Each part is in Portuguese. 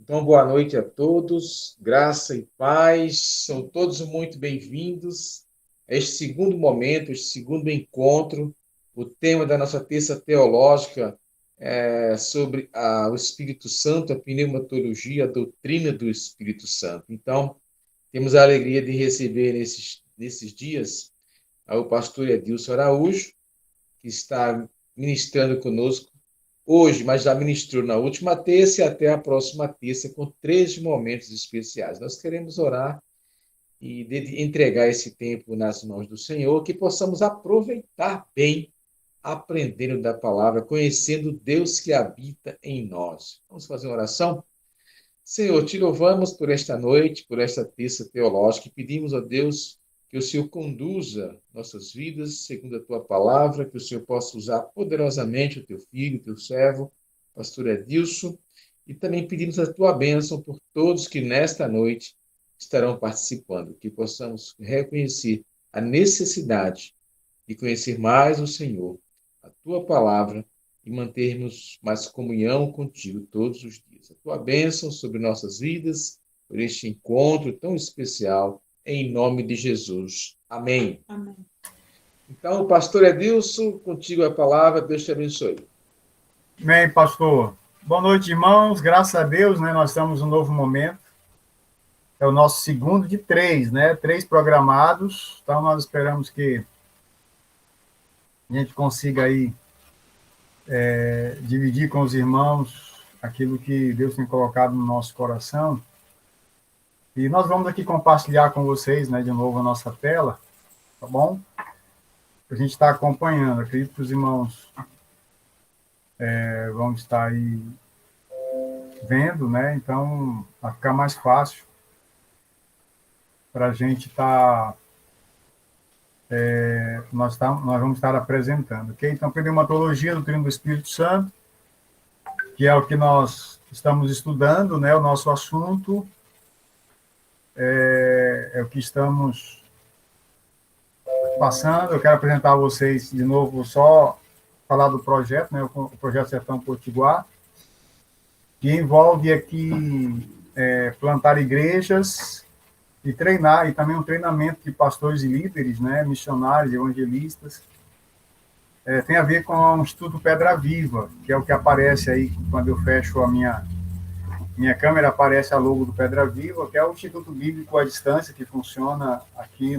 Então, boa noite a todos, graça e paz, são todos muito bem-vindos a este segundo momento, este segundo encontro. O tema da nossa terça teológica é sobre o Espírito Santo, a pneumatologia, a doutrina do Espírito Santo. Então, temos a alegria de receber nesses dias o pastor Edilson Araújo, que está ministrando conosco hoje, mas já ministrou na última terça e até a próxima terça, com 3 momentos especiais. Nós queremos orar e entregar esse tempo nas mãos do Senhor, que possamos aproveitar bem, aprendendo da palavra, conhecendo Deus que habita em nós. Vamos fazer uma oração? Senhor, te louvamos por esta noite, por esta terça teológica, e pedimos a Deus que o Senhor conduza nossas vidas segundo a tua palavra, que o Senhor possa usar poderosamente o teu filho, o teu servo, pastor Edilson, e também pedimos a tua bênção por todos que nesta noite estarão participando, que possamos reconhecer a necessidade de conhecer mais o Senhor, a tua palavra, e mantermos mais comunhão contigo todos os dias. A tua bênção sobre nossas vidas, por este encontro tão especial, em nome de Jesus. Amém. Amém. Então, pastor Edilson, contigo a palavra, Deus te abençoe. Amém, pastor. Boa noite, irmãos. Graças a Deus, né, nós estamos num novo momento. É o nosso segundo de 3, né? 3 programados. Então, nós esperamos que a gente consiga aí dividir com os irmãos aquilo que Deus tem colocado no nosso coração. E nós vamos aqui compartilhar com vocês, né, de novo a nossa tela, tá bom? A gente está acompanhando. Acredito que os irmãos vão estar aí vendo, né? Então, vai ficar mais fácil para a gente estar... nós vamos estar apresentando, ok? Então, pneumatologia, doutrina do Espírito Santo, que é o que nós estamos estudando, né? O nosso assunto é o que estamos passando. Eu quero apresentar a vocês, de novo, só falar do projeto, né? O projeto Sertão Potiguar, que envolve aqui plantar igrejas e treinar, e também um treinamento de pastores e líderes, né, missionários, evangelistas. Tem a ver com o Instituto Pedra Viva, que é o que aparece aí, quando eu fecho a minha câmera, aparece a logo do Pedra Viva, que é o Instituto Bíblico à Distância, que funciona aqui.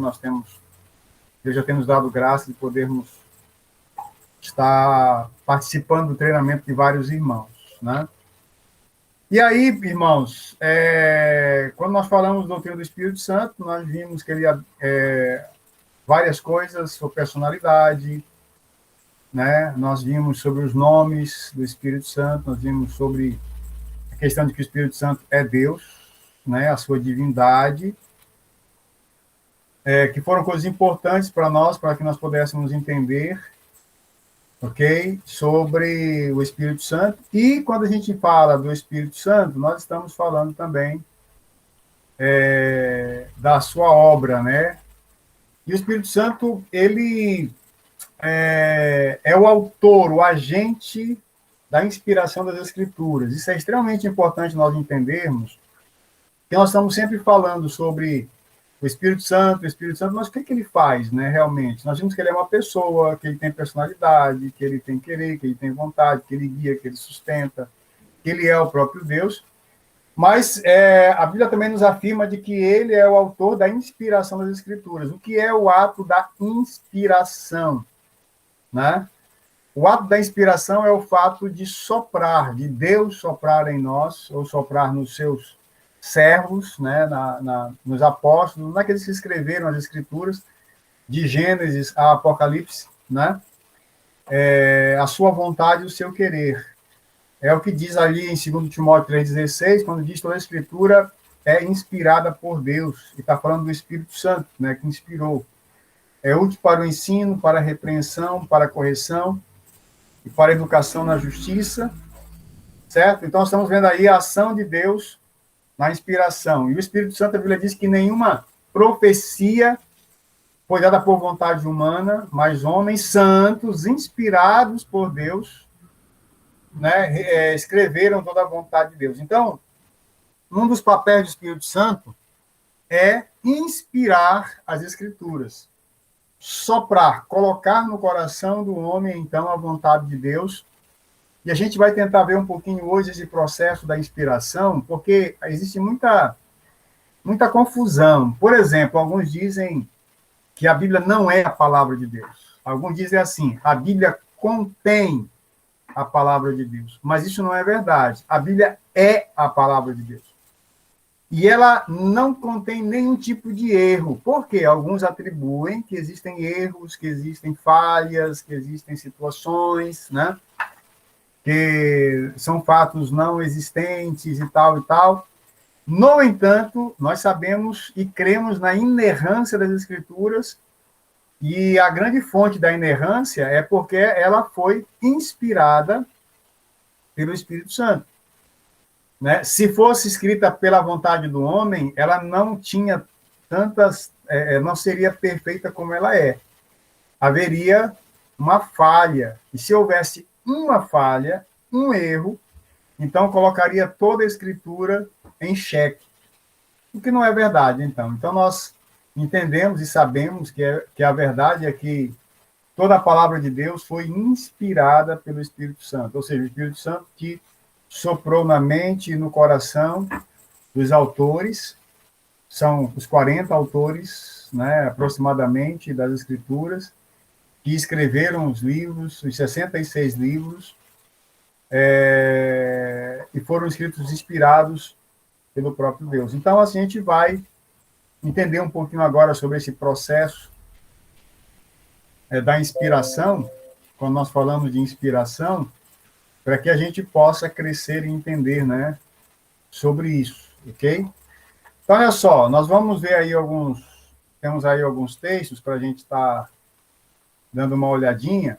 Deus já tem nos dado graça de podermos estar participando do treinamento de vários irmãos, né? E aí, irmãos, quando nós falamos do doutrina do Espírito Santo, nós vimos que ele várias coisas sobre personalidade, né? Nós vimos sobre os nomes do Espírito Santo, nós vimos sobre a questão de que o Espírito Santo é Deus, né? A sua divindade, que foram coisas importantes para nós, para que nós pudéssemos entender, ok? Sobre o Espírito Santo. E quando a gente fala do Espírito Santo, nós estamos falando também da sua obra, né? E o Espírito Santo, ele é o autor, o agente da inspiração das Escrituras. Isso é extremamente importante nós entendermos, porque nós estamos sempre falando sobre o Espírito Santo, mas o que ele faz, né, realmente? Nós vimos que ele é uma pessoa, que ele tem personalidade, que ele tem querer, que ele tem vontade, que ele guia, que ele sustenta, que ele é o próprio Deus. Mas a Bíblia também nos afirma de que ele é o autor da inspiração das Escrituras. O que é o ato da inspiração, né? O ato da inspiração é o fato de soprar, de Deus soprar em nós, ou soprar nos seus servos, né, nos apóstolos, naqueles que escreveram as Escrituras, de Gênesis a Apocalipse, né? A sua vontade e o seu querer. É o que diz ali em 2 Timóteo 3,16, quando diz que toda a Escritura é inspirada por Deus, e está falando do Espírito Santo, né, que inspirou. É útil para o ensino, para a repreensão, para a correção e para a educação na justiça, certo? Então, estamos vendo aí a ação de Deus na inspiração. E o Espírito Santo, a Bíblia diz que nenhuma profecia foi dada por vontade humana, mas homens santos, inspirados por Deus, né, escreveram toda a vontade de Deus. Então, um dos papéis do Espírito Santo é inspirar as Escrituras, soprar, colocar no coração do homem, então, a vontade de Deus. E a gente vai tentar ver um pouquinho hoje esse processo da inspiração, porque existe muita confusão. Por exemplo, alguns dizem que a Bíblia não é a palavra de Deus. Alguns dizem assim, a Bíblia contém a palavra de Deus. Mas isso não é verdade. A Bíblia é a palavra de Deus. E ela não contém nenhum tipo de erro. Por quê? Alguns atribuem que existem erros, que existem falhas, que existem situações, né? Que são fatos não existentes e tal e tal. No entanto, nós sabemos e cremos na inerrância das Escrituras, e a grande fonte da inerrância é porque ela foi inspirada pelo Espírito Santo. Né? Se fosse escrita pela vontade do homem, ela não tinha tantas, não seria perfeita como ela é. Haveria uma falha, e se houvesse uma falha, um erro, então colocaria toda a Escritura em xeque, o que não é verdade, então. Então, nós entendemos e sabemos que a verdade é que toda a palavra de Deus foi inspirada pelo Espírito Santo, ou seja, o Espírito Santo que soprou na mente e no coração dos autores, são os 40 autores, né, aproximadamente, das Escrituras, que escreveram os livros, os 66 livros, e foram escritos inspirados pelo próprio Deus. Então, assim, a gente vai entender um pouquinho agora sobre esse processo da inspiração, quando nós falamos de inspiração, para que a gente possa crescer e entender, né, sobre isso, ok? Então, olha só, nós vamos ver aí temos aí alguns textos para a gente estar dando uma olhadinha.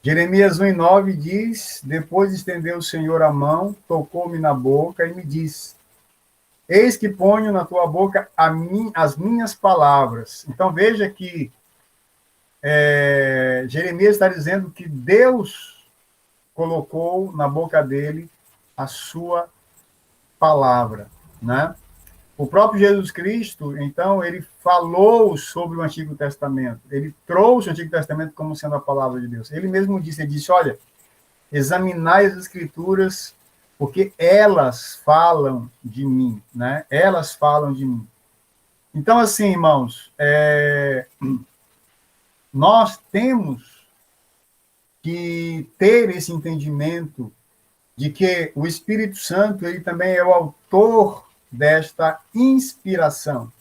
Jeremias 1:9 diz, depois estendeu o Senhor a mão, tocou-me na boca e me disse, eis que ponho na tua boca as minhas palavras. Então, veja que Jeremias está dizendo que Deus colocou na boca dele a sua palavra, né? O próprio Jesus Cristo, então, ele falou sobre o Antigo Testamento. Ele trouxe o Antigo Testamento como sendo a palavra de Deus. Ele mesmo disse, olha, examinai as Escrituras, porque elas falam de mim, né? Elas falam de mim. Então, assim, irmãos, nós temos que ter esse entendimento de que o Espírito Santo, ele também é o autor desta inspiração.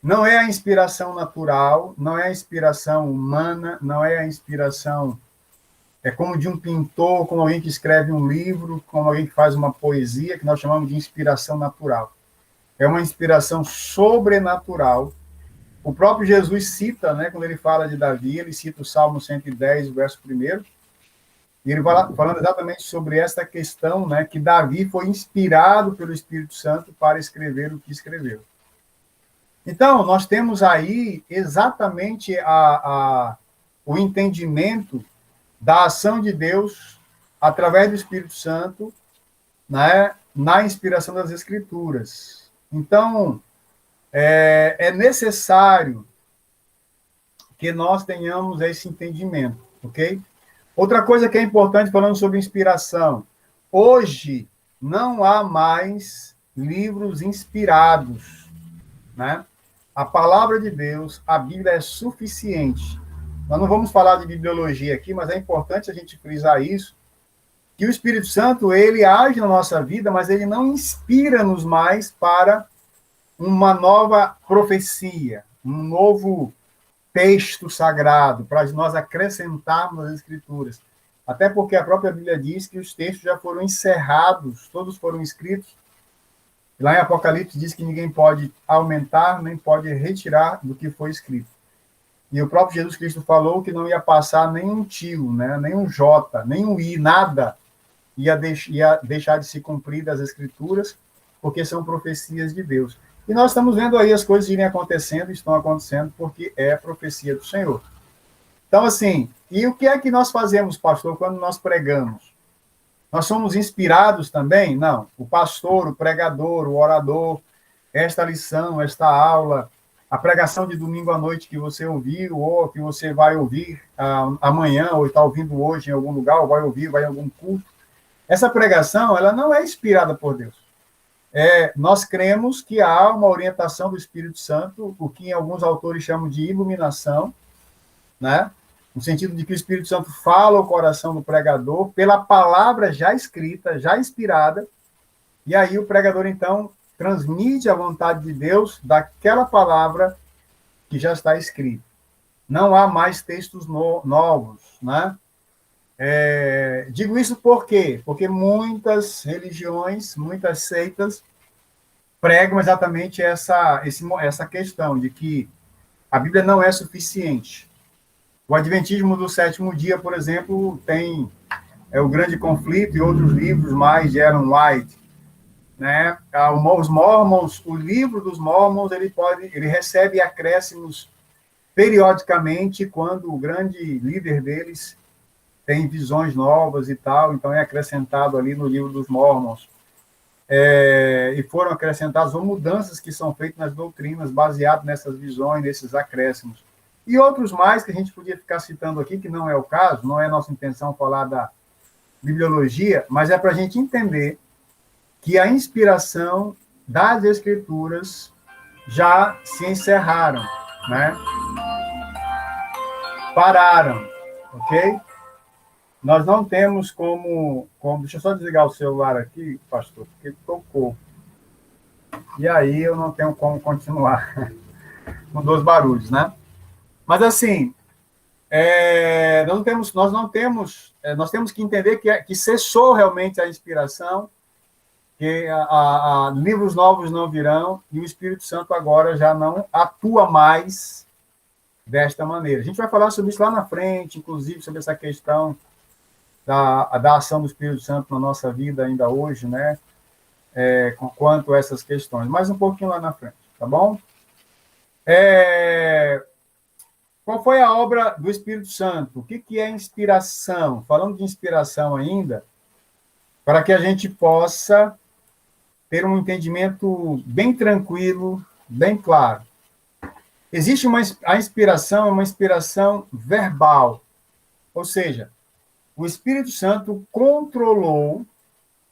Não é a inspiração natural, não é a inspiração humana, não é a inspiração como de um pintor, como alguém que escreve um livro, como alguém que faz uma poesia, que nós chamamos de inspiração natural. É uma inspiração sobrenatural. O próprio Jesus cita, né, quando ele fala de Davi, ele cita o Salmo 110, o verso 1º, e ele vai falando exatamente sobre esta questão, né, que Davi foi inspirado pelo Espírito Santo para escrever o que escreveu. Então, nós temos aí exatamente o entendimento da ação de Deus através do Espírito Santo, né, na inspiração das Escrituras. Então, é necessário que nós tenhamos esse entendimento, ok? Outra coisa que é importante, falando sobre inspiração, hoje não há mais livros inspirados, né? A palavra de Deus, a Bíblia é suficiente. Nós não vamos falar de bibliologia aqui, mas é importante a gente frisar isso, que o Espírito Santo, ele age na nossa vida, mas ele não inspira-nos mais para uma nova profecia, um novo texto sagrado, para nós acrescentarmos as Escrituras. Até porque a própria Bíblia diz que os textos já foram encerrados, todos foram escritos. Lá em Apocalipse diz que ninguém pode aumentar, nem pode retirar do que foi escrito. E o próprio Jesus Cristo falou que não ia passar nenhum tio, né, nenhum J, nenhum I, nada ia deixar de se cumprir das Escrituras, porque são profecias de Deus. E nós estamos vendo aí as coisas irem acontecendo, estão acontecendo, porque é a profecia do Senhor. Então, assim, e o que é que nós fazemos, pastor, quando nós pregamos? Nós somos inspirados também? Não. O pastor, o pregador, o orador, esta lição, esta aula, a pregação de domingo à noite que você ouviu, ou que você vai ouvir amanhã, ou está ouvindo hoje em algum lugar, ou vai ouvir, vai em algum culto. Essa pregação, ela não é inspirada por Deus. Nós cremos que há uma orientação do Espírito Santo, o que alguns autores chamam de iluminação, né? No sentido de que o Espírito Santo fala o coração do pregador pela palavra já escrita, já inspirada, e aí o pregador, então, transmite a vontade de Deus daquela palavra que já está escrita. Não há mais textos novos, né? Digo isso por quê? Porque muitas religiões, muitas seitas pregam exatamente essa questão de que a Bíblia não é suficiente. O Adventismo do Sétimo Dia, por exemplo, tem o Grande Conflito e outros livros mais de Ellen White, né? Os Mormons, o livro dos Mormons, ele recebe acréscimos periodicamente quando o grande líder deles tem visões novas e tal, então é acrescentado ali no livro dos Mormons. E foram acrescentadas ou mudanças que são feitas nas doutrinas baseadas nessas visões, nesses acréscimos. E outros mais que a gente podia ficar citando aqui, que não é o caso, não é nossa intenção falar da bibliologia, mas é para a gente entender que a inspiração das Escrituras já se encerraram, né? Pararam, ok? Nós não temos como... Deixa eu só desligar o celular aqui, pastor, porque tocou. E aí eu não tenho como continuar com 2 barulhos, né? Mas, assim, nós temos que entender que cessou realmente a inspiração, que livros novos não virão, e o Espírito Santo agora já não atua mais desta maneira. A gente vai falar sobre isso lá na frente, inclusive sobre essa questão da ação do Espírito Santo na nossa vida ainda hoje, né? Quanto a essas questões. Mais um pouquinho lá na frente, tá bom? Qual foi a obra do Espírito Santo? O que é inspiração? Falando de inspiração ainda, para que a gente possa ter um entendimento bem tranquilo, bem claro. Existe a inspiração, é uma inspiração verbal, ou seja, o Espírito Santo controlou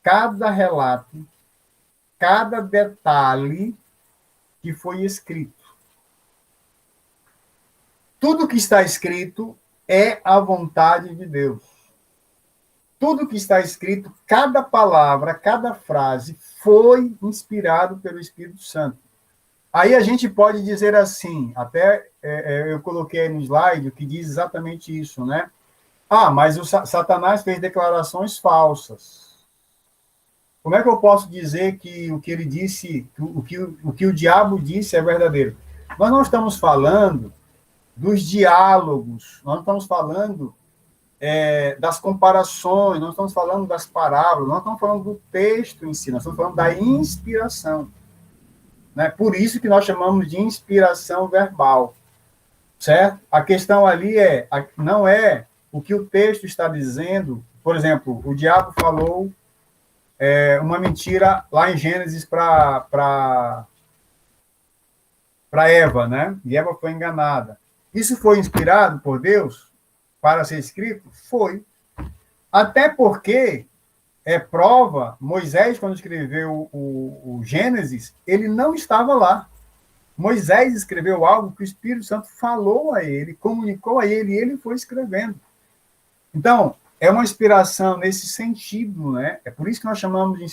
cada relato, cada detalhe que foi escrito. Tudo que está escrito é a vontade de Deus. Tudo que está escrito, cada palavra, cada frase, foi inspirado pelo Espírito Santo. Aí a gente pode dizer assim, até eu coloquei aí no slide o que diz exatamente isso, né? Mas o Satanás fez declarações falsas. Como é que eu posso dizer que o que ele disse, o que o diabo disse é verdadeiro? Nós não estamos falando dos diálogos, nós não estamos falando das comparações, nós estamos falando das parábolas, nós estamos falando do texto em si, nós estamos falando da inspiração. Né? Por isso que nós chamamos de inspiração verbal, certo? A questão ali não é o que o texto está dizendo. Por exemplo, o diabo falou uma mentira lá em Gênesis para Eva, né? E Eva foi enganada. Isso foi inspirado por Deus para ser escrito? Foi. Até porque prova, Moisés, quando escreveu o Gênesis, ele não estava lá. Moisés escreveu algo que o Espírito Santo falou a ele, comunicou a ele, e ele foi escrevendo. Então, é uma inspiração nesse sentido, né? É por isso que nós chamamos de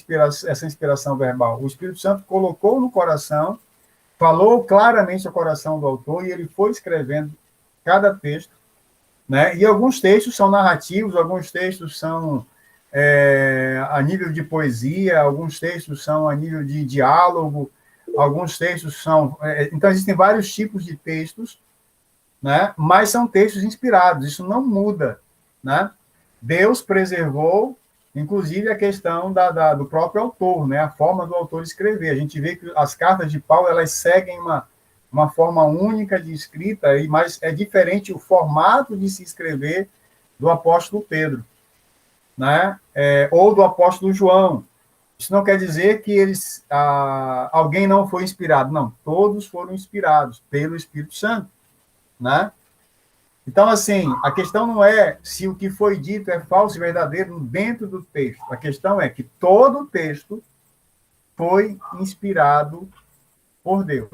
essa inspiração verbal. O Espírito Santo colocou no coração, falou claramente ao coração do autor, e ele foi escrevendo cada texto, né? E alguns textos são narrativos, alguns textos são a nível de poesia, alguns textos são a nível de diálogo, alguns textos são... então, existem vários tipos de textos, né? Mas são textos inspirados, isso não muda, né? Deus preservou, inclusive, a questão do próprio autor, né? A forma do autor escrever. A gente vê que as cartas de Paulo, elas seguem uma forma única de escrita, mas é diferente o formato de se escrever do apóstolo Pedro. né? Ou do apóstolo João. Isso não quer dizer que alguém não foi inspirado. Não, todos foram inspirados pelo Espírito Santo, né? Então, assim, a questão não é se o que foi dito é falso e verdadeiro dentro do texto. A questão é que todo o texto foi inspirado por Deus.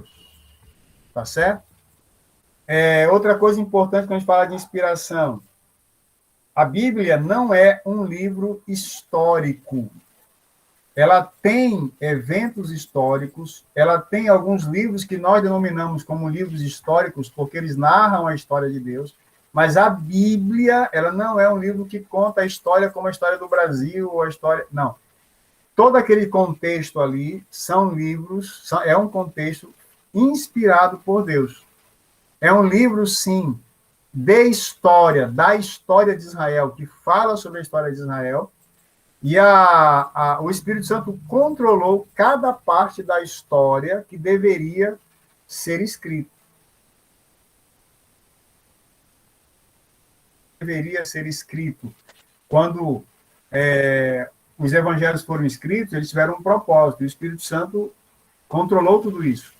Tá certo? Outra coisa importante quando a gente fala de inspiração. A Bíblia não é um livro histórico. Ela tem eventos históricos, ela tem alguns livros que nós denominamos como livros históricos, porque eles narram a história de Deus, mas a Bíblia, ela não é um livro que conta a história como a história do Brasil, ou a história... Não. Todo aquele contexto ali são livros, é um contexto inspirado por Deus. É um livro, sim, de história, da história de Israel, que fala sobre a história de Israel, e o Espírito Santo controlou cada parte da história que deveria ser escrita. Deveria ser escrito. Quando os evangelhos foram escritos, eles tiveram um propósito. O Espírito Santo controlou tudo isso.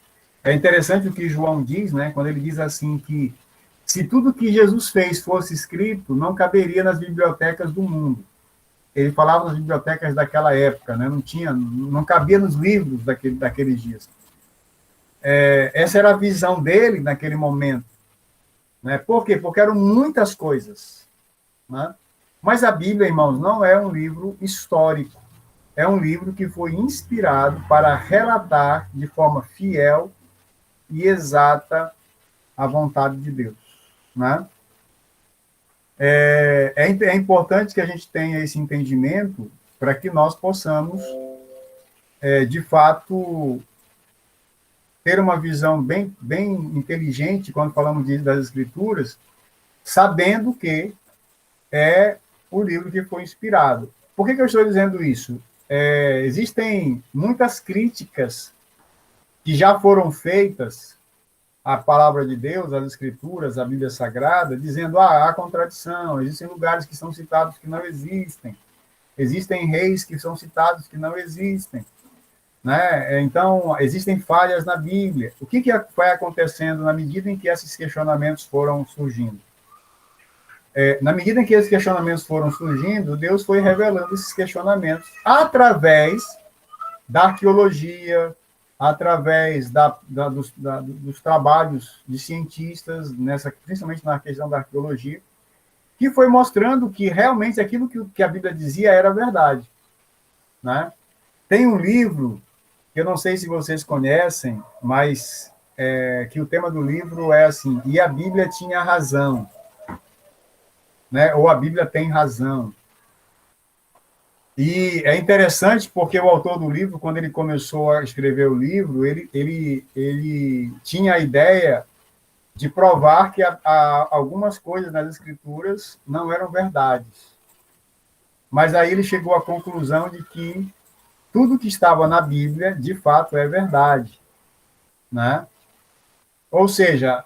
É interessante o que João diz, né? Quando ele diz assim que se tudo que Jesus fez fosse escrito, não caberia nas bibliotecas do mundo. Ele falava nas bibliotecas daquela época, né? Não cabia nos livros daqueles dias. Essa era a visão dele naquele momento, né? Por quê? Porque eram muitas coisas, né? Mas a Bíblia, irmãos, não é um livro histórico. É um livro que foi inspirado para relatar de forma fiel e exata a vontade de Deus, né? É importante que a gente tenha esse entendimento para que nós possamos, de fato, ter uma visão bem, bem inteligente quando falamos das Escrituras, sabendo que é o livro que foi inspirado. Por que eu estou dizendo isso? Existem muitas críticas que já foram feitas à palavra de Deus, às Escrituras, à Bíblia Sagrada, dizendo, há contradição, existem lugares que são citados que não existem, existem reis que são citados que não existem, né? Então, existem falhas na Bíblia. O que vai acontecendo na medida em que esses questionamentos foram surgindo? Na medida em que esses questionamentos foram surgindo, Deus foi revelando esses questionamentos através da arqueologia, através dos trabalhos de cientistas, principalmente na questão da arqueologia, que foi mostrando que realmente aquilo que a Bíblia dizia era verdade, né? Tem um livro, que eu não sei se vocês conhecem, mas que o tema do livro é assim, e a Bíblia tinha razão, né? Ou a Bíblia tem razão. E é interessante porque o autor do livro, quando ele começou a escrever o livro, ele tinha a ideia de provar que algumas coisas nas Escrituras não eram verdades. Mas aí ele chegou à conclusão de que tudo que estava na Bíblia, de fato, é verdade, né? Ou seja,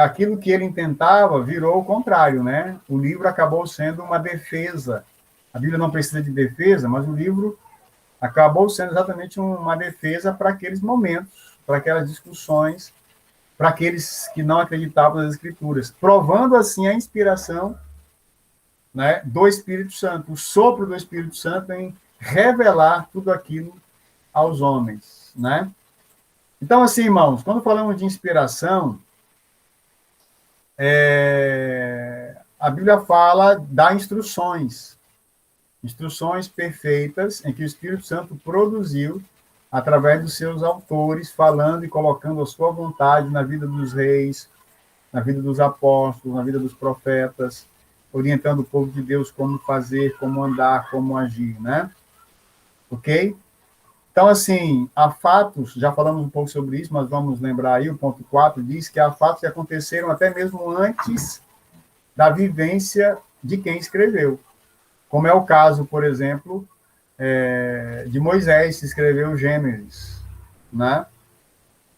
aquilo que ele intentava virou o contrário, né? O livro acabou sendo uma defesa. A Bíblia não precisa de defesa, mas o livro acabou sendo exatamente uma defesa para aqueles momentos, para aquelas discussões, para aqueles que não acreditavam nas Escrituras, provando assim a inspiração, né, do Espírito Santo, o sopro do Espírito Santo em revelar tudo aquilo aos homens, né? Então, assim, irmãos, quando falamos de inspiração, a Bíblia fala, dá instruções perfeitas em que o Espírito Santo produziu através dos seus autores, falando e colocando a sua vontade na vida dos reis, na vida dos apóstolos, na vida dos profetas, orientando o povo de Deus como fazer, como andar, como agir, né? Ok? Então, assim, há fatos, já falamos um pouco sobre isso, mas vamos lembrar aí, o ponto 4 diz que há fatos que aconteceram até mesmo antes da vivência de quem escreveu. Como é o caso, por exemplo, de Moisés, que escreveu o Gênesis, né?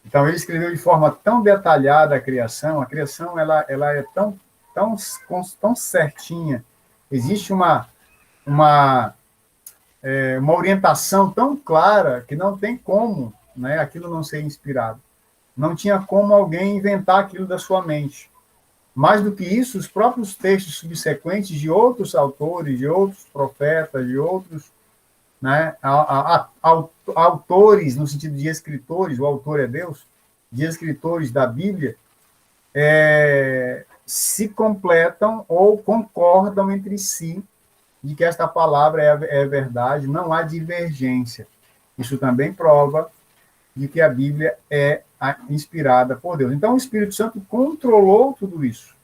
Então, ele escreveu de forma tão detalhada a criação ela é tão certinha, existe uma uma orientação tão clara que não tem como, né, aquilo não ser inspirado. Não tinha como alguém inventar aquilo da sua mente. Mais do que isso, os próprios textos subsequentes de outros autores, de outros profetas, de outros, né, autores, no sentido de escritores, o autor é Deus, de escritores da Bíblia, se completam ou concordam entre si de que esta palavra é verdade, não há divergência. Isso também prova de que a Bíblia é inspirada por Deus. Então, o Espírito Santo controlou tudo isso.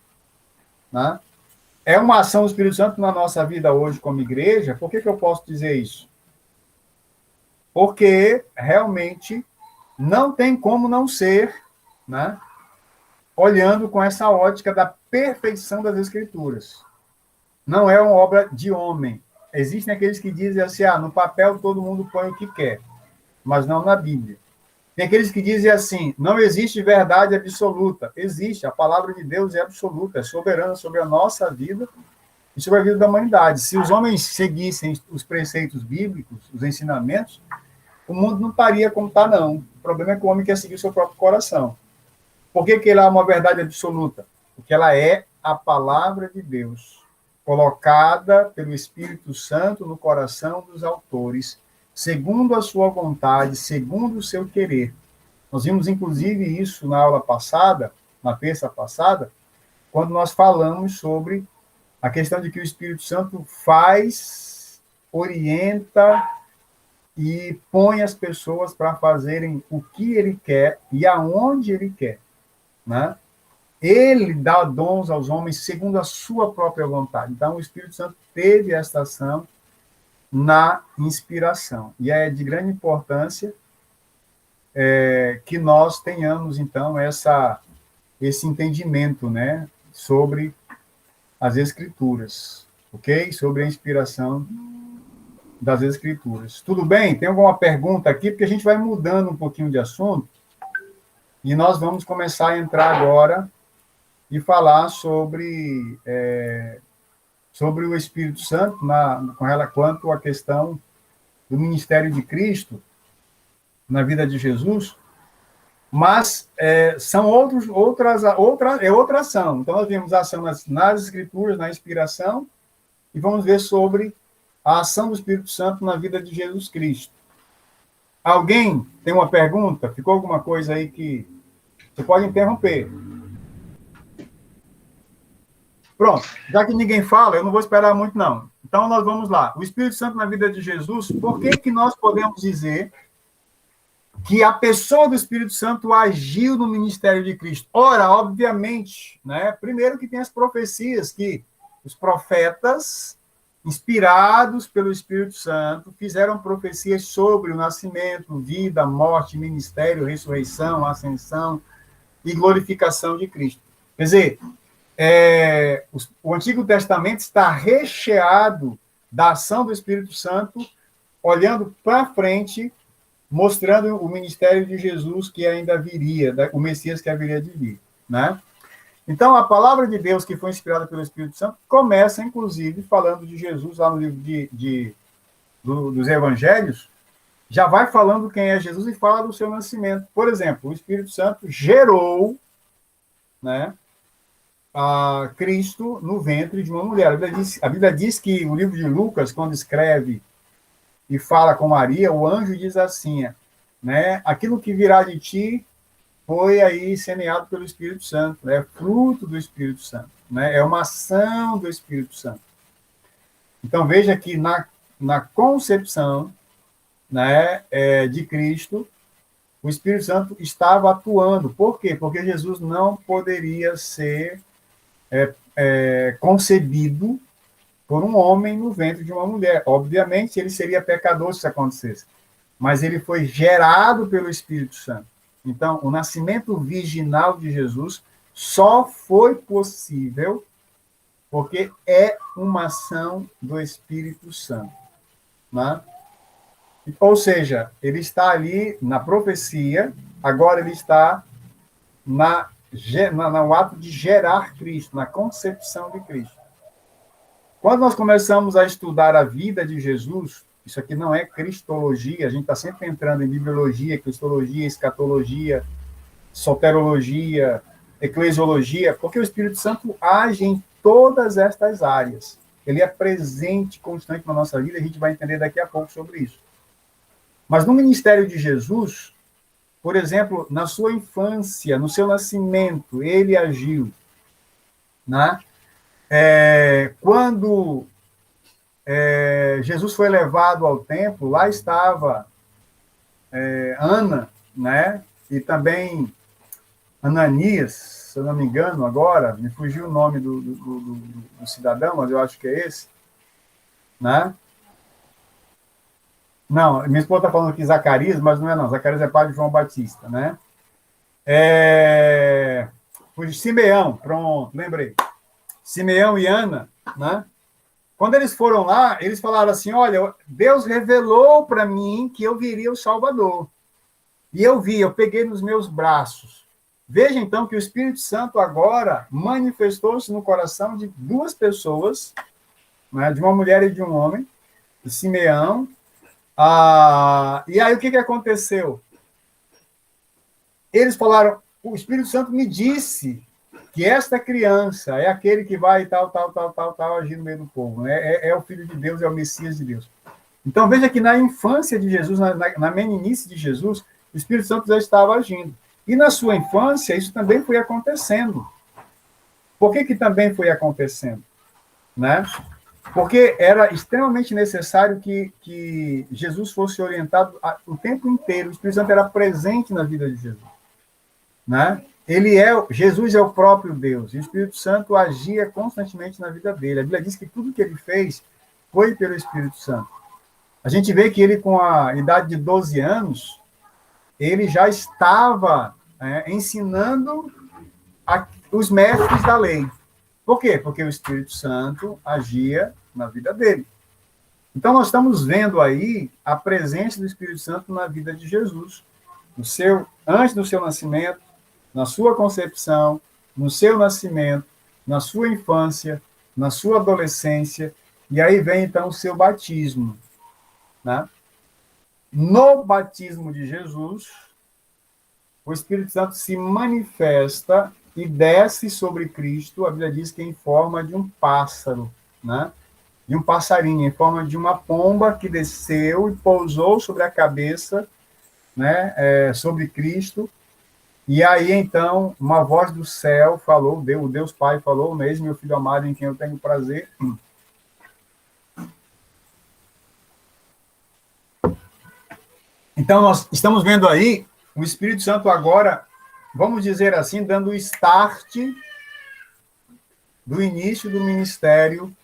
Né? É uma ação do Espírito Santo na nossa vida hoje como igreja. Por que eu posso dizer isso? Porque realmente não tem como não ser, né, olhando com essa ótica da perfeição das Escrituras. Não é uma obra de homem. Existem aqueles que dizem assim, no papel todo mundo põe o que quer, mas não na Bíblia. Tem aqueles que dizem assim, não existe verdade absoluta. Existe, a palavra de Deus é absoluta, é soberana sobre a nossa vida e sobre a vida da humanidade. Se os homens seguissem os preceitos bíblicos, os ensinamentos, o mundo não estaria como está, não. O problema é que o homem quer seguir o seu próprio coração. Por que ela é uma verdade absoluta? Porque ela é a palavra de Deus, colocada pelo Espírito Santo no coração dos autores, segundo a sua vontade, segundo o seu querer. Nós vimos, inclusive, isso na aula passada, na terça passada, quando nós falamos sobre a questão de que o Espírito Santo faz, orienta e põe as pessoas para fazerem o que ele quer e aonde ele quer. Né? Ele dá dons aos homens segundo a sua própria vontade. Então, o Espírito Santo teve esta ação na inspiração. E é de grande importância que nós tenhamos, então, esse entendimento, né, sobre as Escrituras, ok? Sobre a inspiração das Escrituras. Tudo bem? Tem alguma pergunta aqui? Porque a gente vai mudando um pouquinho de assunto e nós vamos começar a entrar agora e falar sobre o Espírito Santo quanto à questão do ministério de Cristo na vida de Jesus, mas são outra ação. Então, nós vimos a ação nas Escrituras, na inspiração, e vamos ver sobre a ação do Espírito Santo na vida de Jesus Cristo. Alguém tem uma pergunta? Ficou alguma coisa aí que você pode interromper? Pronto, já que ninguém fala, eu não vou esperar muito, não. Então, nós vamos lá. O Espírito Santo na vida de Jesus, por que nós podemos dizer que a pessoa do Espírito Santo agiu no ministério de Cristo? Ora, obviamente, né? Primeiro que tem as profecias, que os profetas, inspirados pelo Espírito Santo, fizeram profecias sobre o nascimento, vida, morte, ministério, ressurreição, ascensão e glorificação de Cristo. Quer dizer, o Antigo Testamento está recheado da ação do Espírito Santo, olhando para frente, mostrando o ministério de Jesus que ainda viria, o Messias que haveria de vir, né? Então, a palavra de Deus que foi inspirada pelo Espírito Santo começa, inclusive, falando de Jesus lá no livro dos Evangelhos, já vai falando quem é Jesus e fala do seu nascimento. Por exemplo, o Espírito Santo gerou, né, a Cristo no ventre de uma mulher. A Bíblia diz que o livro de Lucas, quando escreve e fala com Maria, o anjo diz assim, né, aquilo que virá de ti foi aí semeado pelo Espírito Santo, é fruto do Espírito Santo, né, é uma ação do Espírito Santo. Então, veja que na concepção, né, de Cristo, o Espírito Santo estava atuando. Por quê? Porque Jesus não poderia ser concebido por um homem no ventre de uma mulher. Obviamente, ele seria pecador se isso acontecesse, mas ele foi gerado pelo Espírito Santo. Então, o nascimento virginal de Jesus só foi possível porque é uma ação do Espírito Santo. Né? Ou seja, ele está ali na profecia, agora ele está no ato de gerar Cristo, na concepção de Cristo. Quando nós começamos a estudar a vida de Jesus, isso aqui não é cristologia, a gente está sempre entrando em bibliologia, cristologia, escatologia, soterologia, eclesiologia, porque o Espírito Santo age em todas estas áreas. Ele é presente, constante na nossa vida, e a gente vai entender daqui a pouco sobre isso. Mas no ministério de Jesus, por exemplo, na sua infância, no seu nascimento, ele agiu. Né? Quando Jesus foi levado ao templo, lá estava Ana, né? E também Ananias, se eu não me engano agora, me fugiu o nome do cidadão, mas eu acho que é esse, né? Não, minha esposa está falando que Zacarias, mas não é não, Zacarias é pai de João Batista, né? Foi Simeão, pronto, lembrei. Simeão e Ana, né? Quando eles foram lá, eles falaram assim, olha, Deus revelou para mim que eu viria o Salvador. E eu vi, eu peguei nos meus braços. Veja, então, que o Espírito Santo agora manifestou-se no coração de duas pessoas, né, de uma mulher e de um homem, de Simeão. E aí, o que aconteceu? Eles falaram, o Espírito Santo me disse que esta criança é aquele que vai tal, agir no meio do povo. Né? É o Filho de Deus, é o Messias de Deus. Então, veja que na infância de Jesus, na meninice de Jesus, o Espírito Santo já estava agindo. E na sua infância, isso também foi acontecendo. Por que também foi acontecendo? Né? Porque era extremamente necessário que Jesus fosse orientado o tempo inteiro. O Espírito Santo era presente na vida de Jesus. Né? Jesus é o próprio Deus, e o Espírito Santo agia constantemente na vida dele. A Bíblia diz que tudo que ele fez foi pelo Espírito Santo. A gente vê que ele, com a idade de 12 anos, ele já estava ensinando os mestres da lei. Por quê? Porque o Espírito Santo agia na vida dele. Então, nós estamos vendo aí a presença do Espírito Santo na vida de Jesus, antes do seu nascimento, na sua concepção, no seu nascimento, na sua infância, na sua adolescência, e aí vem, então, o seu batismo. Né? No batismo de Jesus, o Espírito Santo se manifesta e desce sobre Cristo, a Bíblia diz que em forma de um pássaro, né? De um passarinho, em forma de uma pomba que desceu e pousou sobre a cabeça, né? Sobre Cristo. E aí, então, uma voz do céu falou, o Deus Pai falou, mesmo meu filho amado em quem eu tenho prazer. Então, nós estamos vendo aí o Espírito Santo agora, vamos dizer assim, dando o start do início do ministério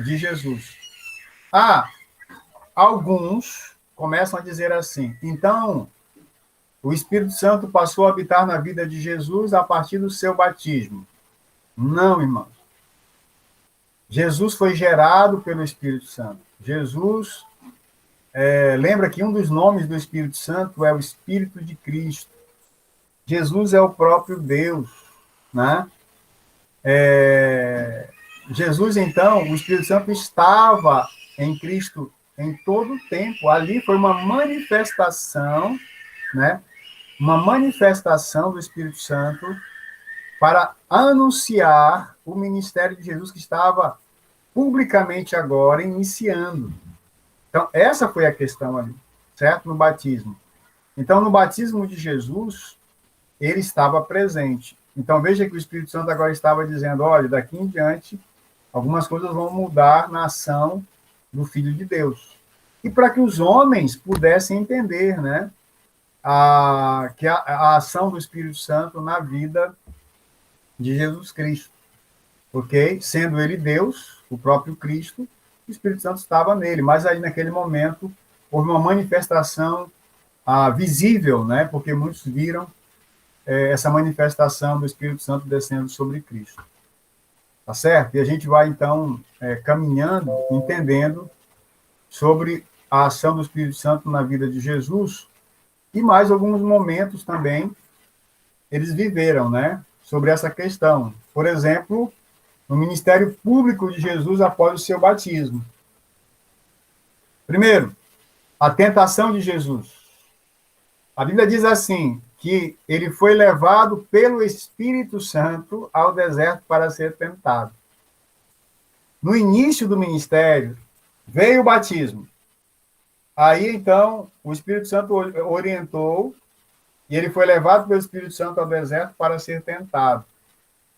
de Jesus. Alguns começam a dizer assim, então, o Espírito Santo passou a habitar na vida de Jesus a partir do seu batismo. Não, irmãos. Jesus foi gerado pelo Espírito Santo. Jesus, lembra que um dos nomes do Espírito Santo é o Espírito de Cristo. Jesus é o próprio Deus, né? Jesus, então, o Espírito Santo estava em Cristo em todo o tempo. Ali foi uma manifestação, né? Uma manifestação do Espírito Santo para anunciar o ministério de Jesus que estava publicamente agora iniciando. Então, essa foi a questão ali, certo? No batismo. Então, no batismo de Jesus, ele estava presente. Então, veja que o Espírito Santo agora estava dizendo, olha, daqui em diante, algumas coisas vão mudar na ação do Filho de Deus. E para que os homens pudessem entender, né? Que a ação do Espírito Santo na vida de Jesus Cristo. Ok? Sendo ele Deus, o próprio Cristo, o Espírito Santo estava nele. Mas aí, naquele momento, houve uma manifestação visível, né? Porque muitos viram essa manifestação do Espírito Santo descendo sobre Cristo. Tá certo? E a gente vai, então, caminhando, entendendo sobre a ação do Espírito Santo na vida de Jesus, e mais alguns momentos também eles viveram, né, sobre essa questão. Por exemplo, no ministério público de Jesus após o seu batismo. Primeiro, a tentação de Jesus. A Bíblia diz assim, que ele foi levado pelo Espírito Santo ao deserto para ser tentado. No início do ministério, veio o batismo. Aí, então, o Espírito Santo orientou e ele foi levado pelo Espírito Santo ao deserto para ser tentado.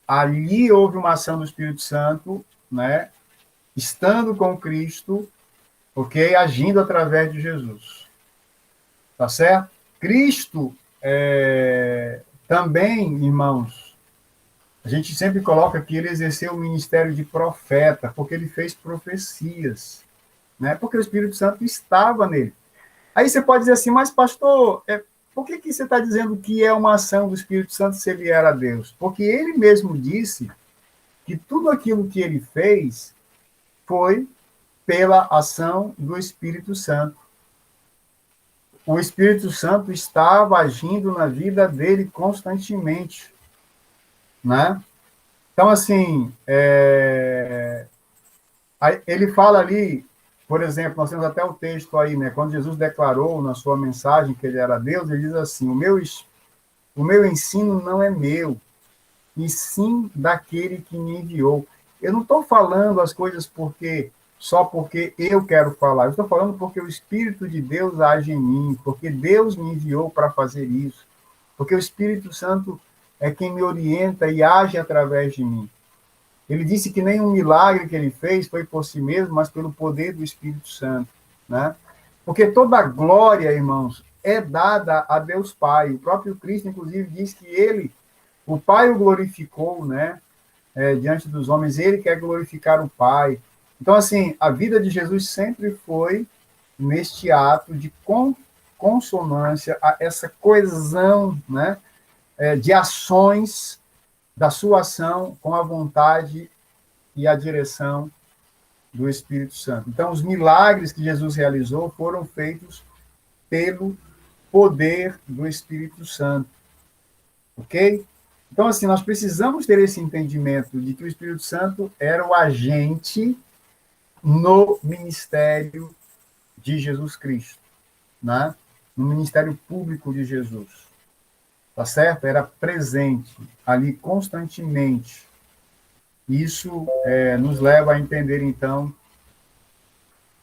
Ali houve uma ação do Espírito Santo, né, estando com Cristo, ok? Agindo através de Jesus. Tá certo? Cristo também, irmãos, a gente sempre coloca que ele exerceu o ministério de profeta, porque ele fez profecias, né? Porque o Espírito Santo estava nele. Aí você pode dizer assim, mas pastor, por que você está dizendo que é uma ação do Espírito Santo se ele era Deus? Porque ele mesmo disse que tudo aquilo que ele fez foi pela ação do Espírito Santo. O Espírito Santo estava agindo na vida dele constantemente, né? Então, assim, ele fala ali, por exemplo, nós temos até o texto aí, né? Quando Jesus declarou na sua mensagem que ele era Deus, ele diz assim, o meu ensino não é meu, e sim daquele que me enviou. Eu não estou falando as coisas só porque eu quero falar. Eu estou falando porque o Espírito de Deus age em mim, porque Deus me enviou para fazer isso, porque o Espírito Santo é quem me orienta e age através de mim. Ele disse que nenhum milagre que ele fez foi por si mesmo, mas pelo poder do Espírito Santo, né? Porque toda a glória, irmãos, é dada a Deus Pai. O próprio Cristo, inclusive, diz que o Pai o glorificou, né? Diante dos homens, ele quer glorificar o Pai. Então, assim, a vida de Jesus sempre foi neste ato de consonância, essa coesão, né, de ações da sua ação com a vontade e a direção do Espírito Santo. Então, os milagres que Jesus realizou foram feitos pelo poder do Espírito Santo. Ok? Então, assim, nós precisamos ter esse entendimento de que o Espírito Santo era o agente no ministério de Jesus Cristo, né? No ministério público de Jesus, tá certo? Era presente ali constantemente. Isso nos leva a entender, então,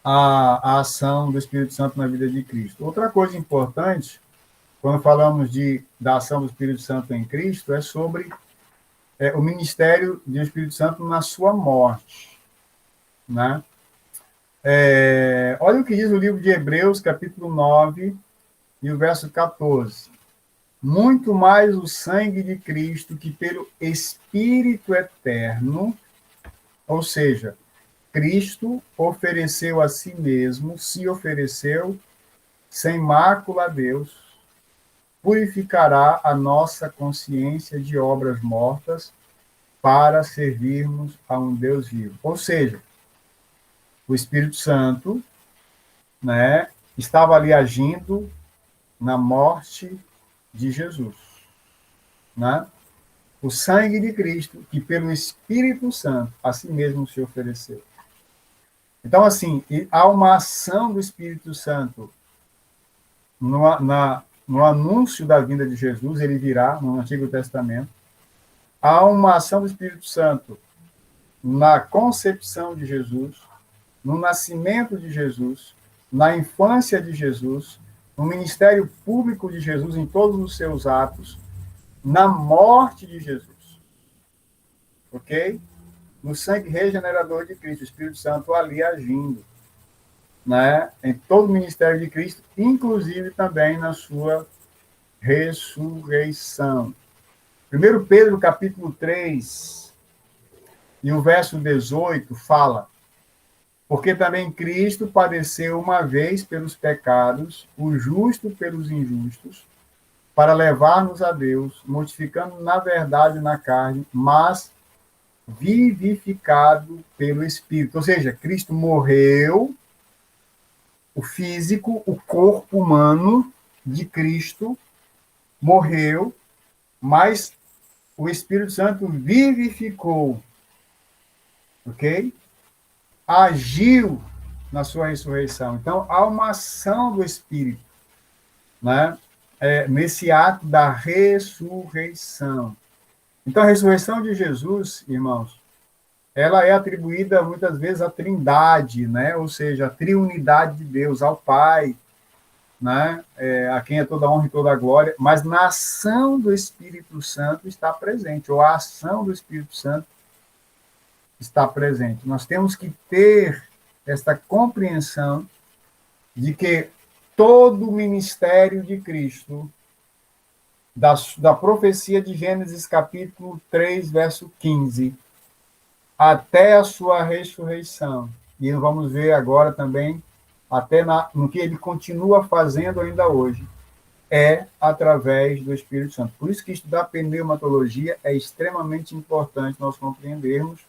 a ação do Espírito Santo na vida de Cristo. Outra coisa importante, quando falamos da ação do Espírito Santo em Cristo, é sobre o ministério do Espírito Santo na sua morte, né? Olha o que diz o livro de Hebreus, capítulo 9, e o verso 14. Muito mais o sangue de Cristo, que pelo Espírito eterno, ou seja, Cristo ofereceu a si mesmo, se ofereceu sem mácula a Deus, purificará a nossa consciência de obras mortas para servirmos a um Deus vivo. Ou seja, o Espírito Santo, né, estava ali agindo na morte de Jesus, né? O sangue de Cristo, que pelo Espírito Santo a si mesmo se ofereceu. Então, assim, há uma ação do Espírito Santo no anúncio da vinda de Jesus, ele virá no Antigo Testamento. Há uma ação do Espírito Santo na concepção de Jesus, no nascimento de Jesus, na infância de Jesus, no ministério público de Jesus, em todos os seus atos, na morte de Jesus. Ok? No sangue regenerador de Cristo, o Espírito Santo ali agindo, né? Em todo o ministério de Cristo, inclusive também na sua ressurreição. 1 Pedro, capítulo 3, e o verso 18, fala: porque também Cristo padeceu uma vez pelos pecados, o justo pelos injustos, para levar-nos a Deus, mortificando na verdade na carne, mas vivificado pelo Espírito. Ou seja, Cristo morreu, o físico, o corpo humano de Cristo morreu, mas o Espírito Santo vivificou ok? Agiu na sua ressurreição. Então, há uma ação do Espírito, né? Nesse ato da ressurreição. Então, a ressurreição de Jesus, irmãos, ela é atribuída muitas vezes à Trindade, né? Ou seja, à triunidade de Deus, ao Pai, né? A quem é toda honra e toda glória, mas na ação do Espírito Santo está presente, ou a ação do Espírito Santo está presente. Nós temos que ter esta compreensão de que todo o ministério de Cristo, da profecia de Gênesis capítulo 3, verso 15, até a sua ressurreição, e vamos ver agora também, até no que ele continua fazendo ainda hoje, é através do Espírito Santo. Por isso que estudar pneumatologia é extremamente importante nós compreendermos,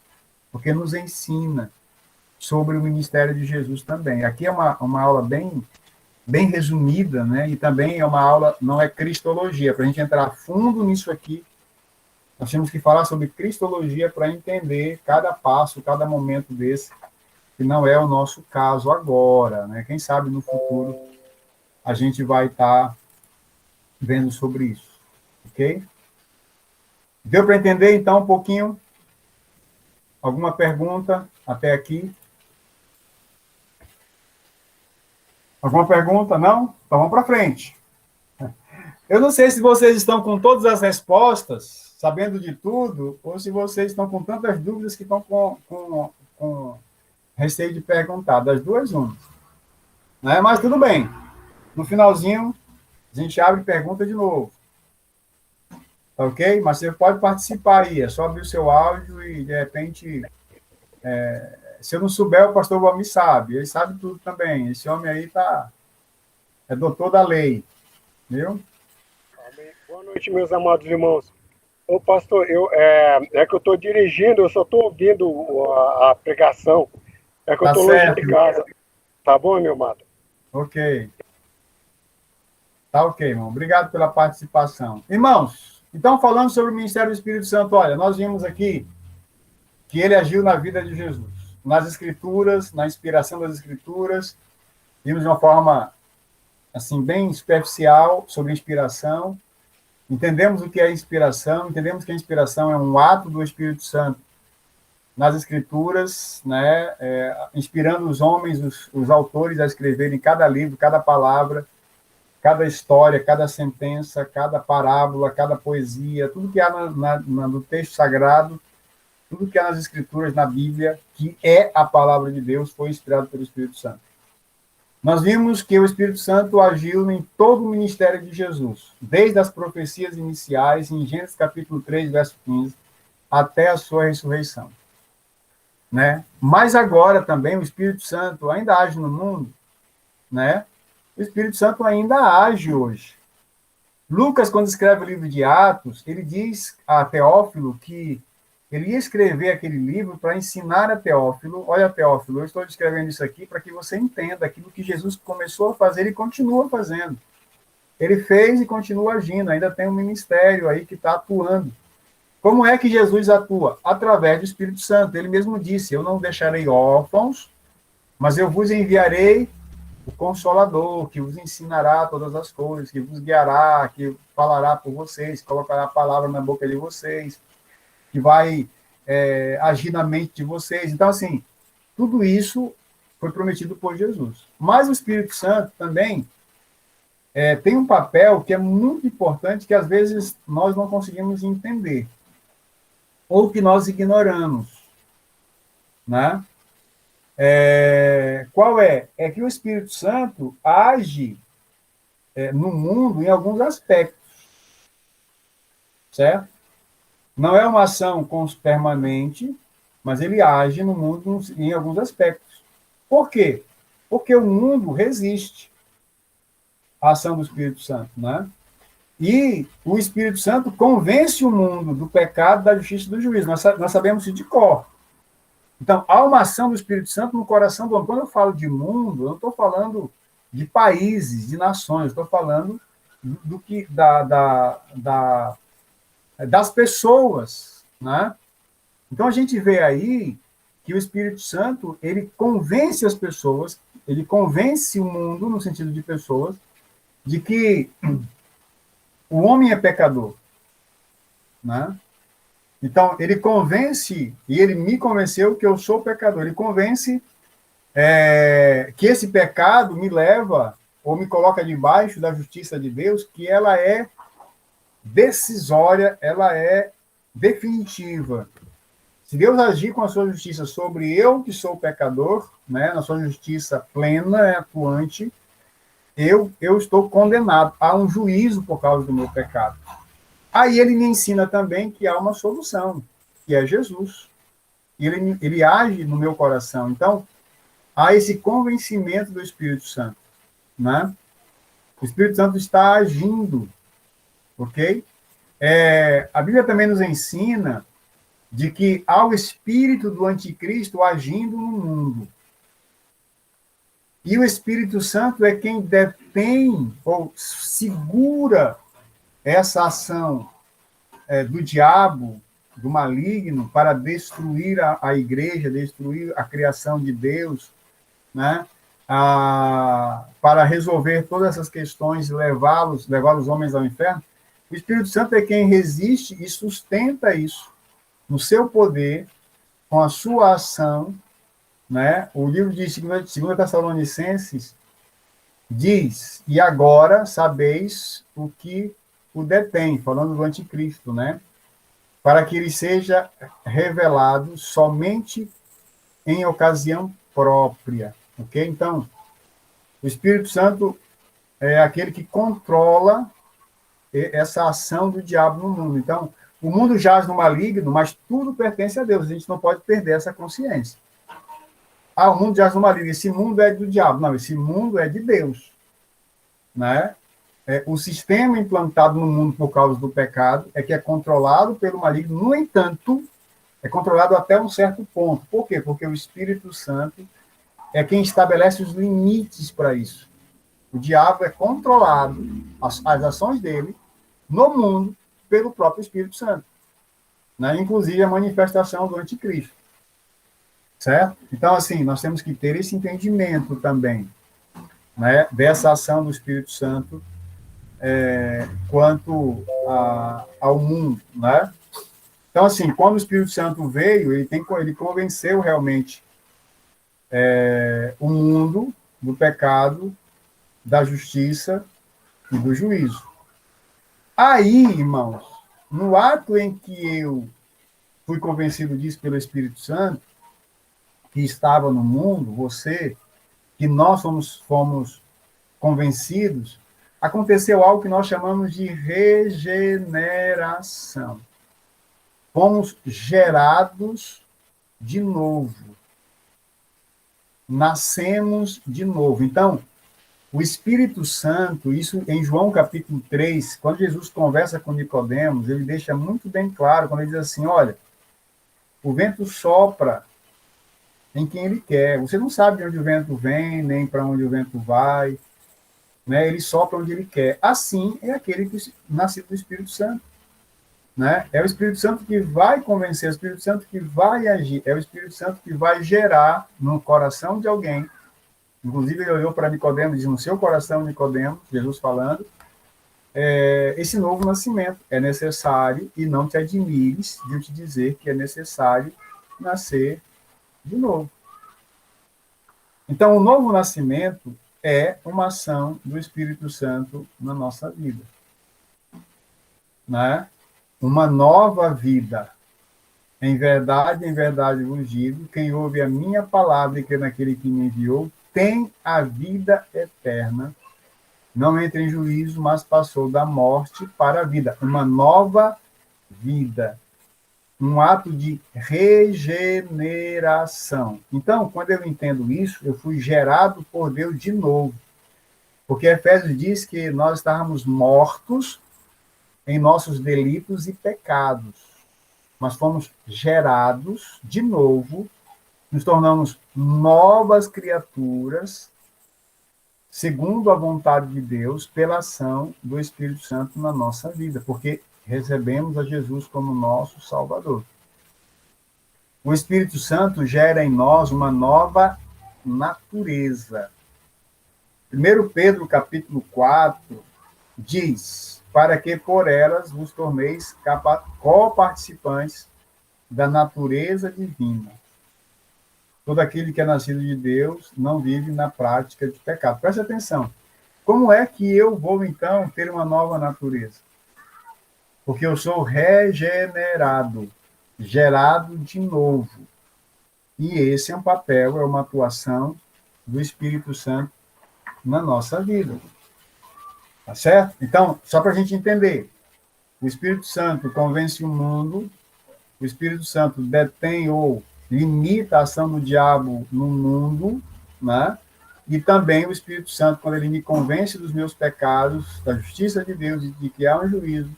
porque nos ensina sobre o ministério de Jesus também. Aqui é uma aula bem resumida, né? E também é uma aula, não é cristologia. Para a gente entrar fundo nisso aqui, nós temos que falar sobre cristologia para entender cada passo, cada momento desse, que não é o nosso caso agora, né? Quem sabe no futuro a gente vai estar vendo sobre isso, ok? Deu para entender, então, um pouquinho? Alguma pergunta até aqui? Alguma pergunta? Não? Então vamos para frente. Eu não sei se vocês estão com todas as respostas, sabendo de tudo, ou se vocês estão com tantas dúvidas que estão com receio de perguntar. Das duas, uma. Né? Mas tudo bem. No finalzinho, a gente abre e pergunta de novo. Tá ok? Mas você pode participar aí. É só abrir o seu áudio e, de repente, se eu não souber, o pastor Valmir sabe. Ele sabe tudo também. Esse homem aí é doutor da lei. Viu? Amém. Boa noite, meus amados irmãos. Ô, pastor, é que eu estou dirigindo, eu só estou ouvindo a pregação. É que eu estou longe de casa. Tá bom, meu amado? Ok. Tá ok, irmão. Obrigado pela participação. Irmãos, então, falando sobre o ministério do Espírito Santo, olha, nós vimos aqui que ele agiu na vida de Jesus, nas Escrituras, na inspiração das Escrituras, vimos de uma forma, assim, bem superficial sobre inspiração, entendemos o que é inspiração, entendemos que a inspiração é um ato do Espírito Santo nas Escrituras, né, inspirando os homens, os autores a escreverem cada livro, cada palavra, cada história, cada sentença, cada parábola, cada poesia, tudo que há no texto sagrado, tudo que há nas Escrituras, na Bíblia, que é a palavra de Deus, foi inspirado pelo Espírito Santo. Nós vimos que o Espírito Santo agiu em todo o ministério de Jesus, desde as profecias iniciais, em Gênesis capítulo 3, verso 15, até a sua ressurreição. Né? Mas agora também o Espírito Santo ainda age no mundo, né? O Espírito Santo ainda age hoje. Lucas, quando escreve o livro de Atos, ele diz a Teófilo que ele ia escrever aquele livro para ensinar a Teófilo. Olha, Teófilo, eu estou escrevendo isso aqui para que você entenda aquilo que Jesus começou a fazer e continua fazendo. Ele fez e continua agindo, ainda tem um ministério aí que está atuando. Como é que Jesus atua? Através do Espírito Santo. Ele mesmo disse, eu não deixarei órfãos, mas eu vos enviarei o Consolador, que vos ensinará todas as coisas, que vos guiará, que falará por vocês, colocará a palavra na boca de vocês, que vai agir na mente de vocês. Então, assim, tudo isso foi prometido por Jesus. Mas o Espírito Santo também tem um papel que é muito importante, que às vezes nós não conseguimos entender, ou que nós ignoramos, né? Qual é? É que o Espírito Santo age no mundo em alguns aspectos, certo? Não é uma ação permanente, mas ele age no mundo em alguns aspectos. Por quê? Porque o mundo resiste à ação do Espírito Santo, né? E o Espírito Santo convence o mundo do pecado, da justiça e do juízo. Nós sabemos isso de cor. Então, há uma ação do Espírito Santo no coração do homem. Quando eu falo de mundo, eu não estou falando de países, de nações, estou falando das pessoas, né? Então, a gente vê aí que o Espírito Santo, ele convence as pessoas, ele convence o mundo, no sentido de pessoas, de que o homem é pecador, né? Então, ele convence, e ele me convenceu que eu sou pecador, ele convence que esse pecado me leva, ou me coloca debaixo da justiça de Deus, que ela é decisória, ela é definitiva. Se Deus agir com a sua justiça sobre eu, que sou pecador, né, na sua justiça plena, atuante, eu estou condenado a um juízo por causa do meu pecado. Aí ele me ensina também que há uma solução, que é Jesus. E ele age no meu coração. Então, há esse convencimento do Espírito Santo, né? O Espírito Santo está agindo, ok? A Bíblia também nos ensina de que há o espírito do anticristo agindo no mundo. E o Espírito Santo é quem detém ou segura essa ação do diabo, do maligno, para destruir a igreja, destruir a criação de Deus, né? Para resolver todas essas questões, levar os homens ao inferno. O Espírito Santo é quem resiste e sustenta isso no seu poder, com a sua ação, né? O livro de 2 Tessalonicenses diz: e agora sabeis o que o detém, falando do anticristo, né? Para que ele seja revelado somente em ocasião própria, ok? Então, o Espírito Santo é aquele que controla essa ação do diabo no mundo. Então, o mundo jaz no maligno, mas tudo pertence a Deus. A gente não pode perder essa consciência. O mundo jaz no maligno, esse mundo é do diabo. Não, esse mundo é de Deus, né? O sistema implantado no mundo por causa do pecado é que é controlado pelo maligno. No entanto, é controlado até um certo ponto. Por quê? Porque o Espírito Santo é quem estabelece os limites para isso. O diabo é controlado, as ações dele, no mundo, pelo próprio Espírito Santo, né? Inclusive a manifestação do anticristo. Certo? Então, assim, nós temos que ter esse entendimento também, né, dessa ação do Espírito Santo quanto ao mundo, né? Então, assim, quando o Espírito Santo veio, ele convenceu realmente o mundo do pecado, da justiça e do juízo. Aí, irmãos, no ato em que eu fui convencido disso pelo Espírito Santo, que estava no mundo, você, que nós fomos convencidos, aconteceu algo que nós chamamos de regeneração. Fomos gerados de novo. Nascemos de novo. Então, o Espírito Santo, isso em João capítulo 3, quando Jesus conversa com Nicodemos, ele deixa muito bem claro, quando ele diz assim, olha, o vento sopra em quem ele quer. Você não sabe de onde o vento vem, nem para onde o vento vai, né? Ele sopra onde ele quer. Assim é aquele que nasceu do Espírito Santo, né? É o Espírito Santo que vai convencer, é o Espírito Santo que vai agir, é o Espírito Santo que vai gerar no coração de alguém. Inclusive, ele olhou para Nicodemos e disse, no seu coração, Nicodemos, Jesus falando, esse novo nascimento é necessário, e não te admires de eu te dizer que é necessário nascer de novo. Então, o novo nascimento é uma ação do Espírito Santo na nossa vida, né? Uma nova vida. Em verdade vos digo, quem ouve a minha palavra e crê naquele que me enviou, tem a vida eterna. Não entra em juízo, mas passou da morte para a vida. Uma nova vida. Um ato de regeneração. Então, quando eu entendo isso, eu fui gerado por Deus de novo. Porque Efésios diz que nós estávamos mortos em nossos delitos e pecados. Nós fomos gerados de novo, nos tornamos novas criaturas, segundo a vontade de Deus, pela ação do Espírito Santo na nossa vida, porque recebemos a Jesus como nosso Salvador. O Espírito Santo gera em nós uma nova natureza. 1 Pedro, capítulo 4, diz, para que por elas vos torneis coparticipantes da natureza divina. Todo aquele que é nascido de Deus não vive na prática de pecado. Preste atenção. Como é que eu vou, então, ter uma nova natureza? Porque eu sou regenerado, gerado de novo. E esse é um papel, é uma atuação do Espírito Santo na nossa vida. Tá certo? Então, só para a gente entender, o Espírito Santo convence o mundo, o Espírito Santo detém ou limita a ação do diabo no mundo, né? E também o Espírito Santo, quando ele me convence dos meus pecados, da justiça de Deus e de que há um juízo,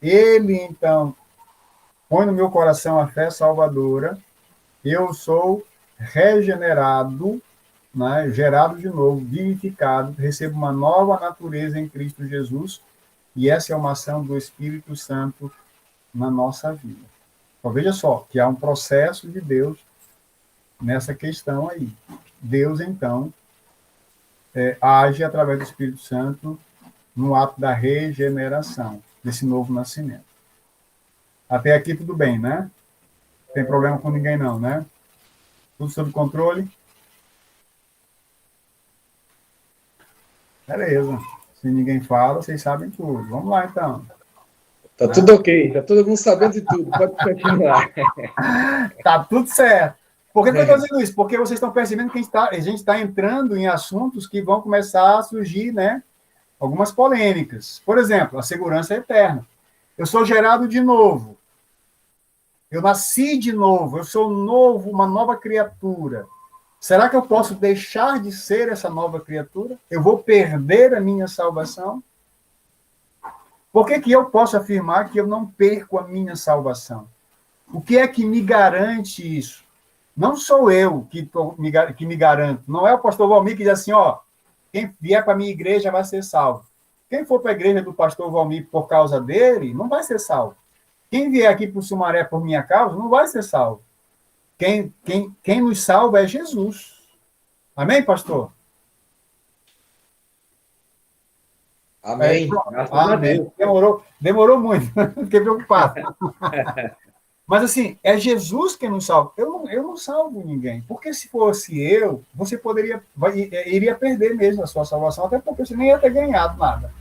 ele, então, põe no meu coração a fé salvadora, eu sou regenerado, né, gerado de novo, vivificado, recebo uma nova natureza em Cristo Jesus, e essa é uma ação do Espírito Santo na nossa vida. Então, veja só, que há um processo de Deus nessa questão aí. Deus, então, age através do Espírito Santo no ato da regeneração, desse novo nascimento. Até aqui tudo bem, né? Não tem problema com ninguém não, né? Tudo sob controle? Beleza. Se ninguém fala, vocês sabem tudo. Vamos lá, então. Tá tudo ok, tá todo mundo sabendo de tudo, pode continuar. Tá tudo certo. Por que eu estou dizendo isso? Porque vocês estão percebendo que a gente está entrando em assuntos que vão começar a surgir, né? Algumas polêmicas. Por exemplo, a segurança eterna. Eu sou gerado de novo. Eu nasci de novo. Eu sou novo, uma nova criatura. Será que eu posso deixar de ser essa nova criatura? Eu vou perder a minha salvação? Por que eu posso afirmar que eu não perco a minha salvação? O que é que me garante isso? Não sou eu que me garanto. Não é o pastor Valmir que diz assim, ó, quem vier para a minha igreja vai ser salvo. Quem for para a igreja do pastor Valmir por causa dele, não vai ser salvo. Quem vier aqui para o Sumaré por minha causa, não vai ser salvo. Quem nos salva é Jesus. Amém, pastor? Amém. Graças a Deus. Demorou muito. Fiquei preocupado. Mas, assim, é Jesus quem nos salva. Eu não salvo ninguém. Porque se fosse eu, você iria perder mesmo a sua salvação, até porque você nem ia ter ganhado nada.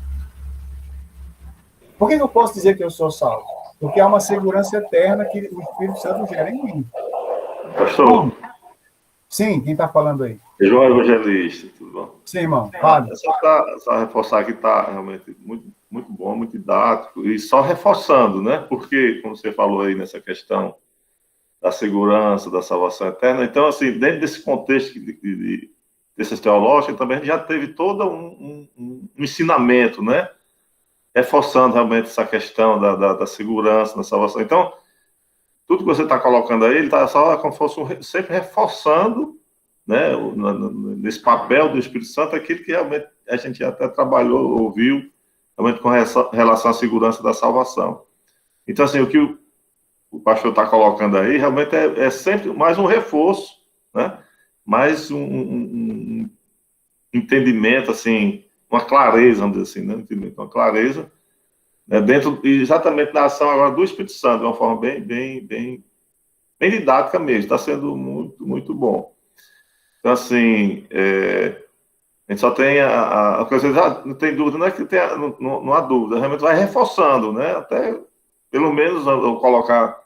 Por que eu posso dizer que eu sou salvo? Porque há uma segurança eterna que o Espírito Santo gera em mim. Pastor? Sim, quem está falando aí? João Evangelista, tudo bom? Sim, irmão, fale. Só reforçar que está realmente muito, muito bom, muito didático, e só reforçando, né? Porque, como você falou aí nessa questão da segurança, da salvação eterna, então, assim, dentro desse contexto dessas teológicas, também a gente já teve todo um ensinamento, né? Reforçando realmente essa questão da segurança, da salvação. Então, tudo que você está colocando aí, ele está só como se fosse sempre reforçando, né, nesse papel do Espírito Santo, aquilo que realmente a gente até trabalhou, ouviu, realmente com relação à segurança da salvação. Então, assim, o que o pastor está colocando aí, realmente é sempre mais um reforço, né, mais um entendimento, assim, uma clareza, vamos dizer assim, né, uma clareza, né, dentro, exatamente na ação agora do Espírito Santo, de uma forma bem didática mesmo, está sendo muito, muito bom. Então, assim, a gente só tem a coisa, não tem dúvida, não é que tenha, não há dúvida, realmente vai reforçando, né, até, pelo menos, eu vou colocar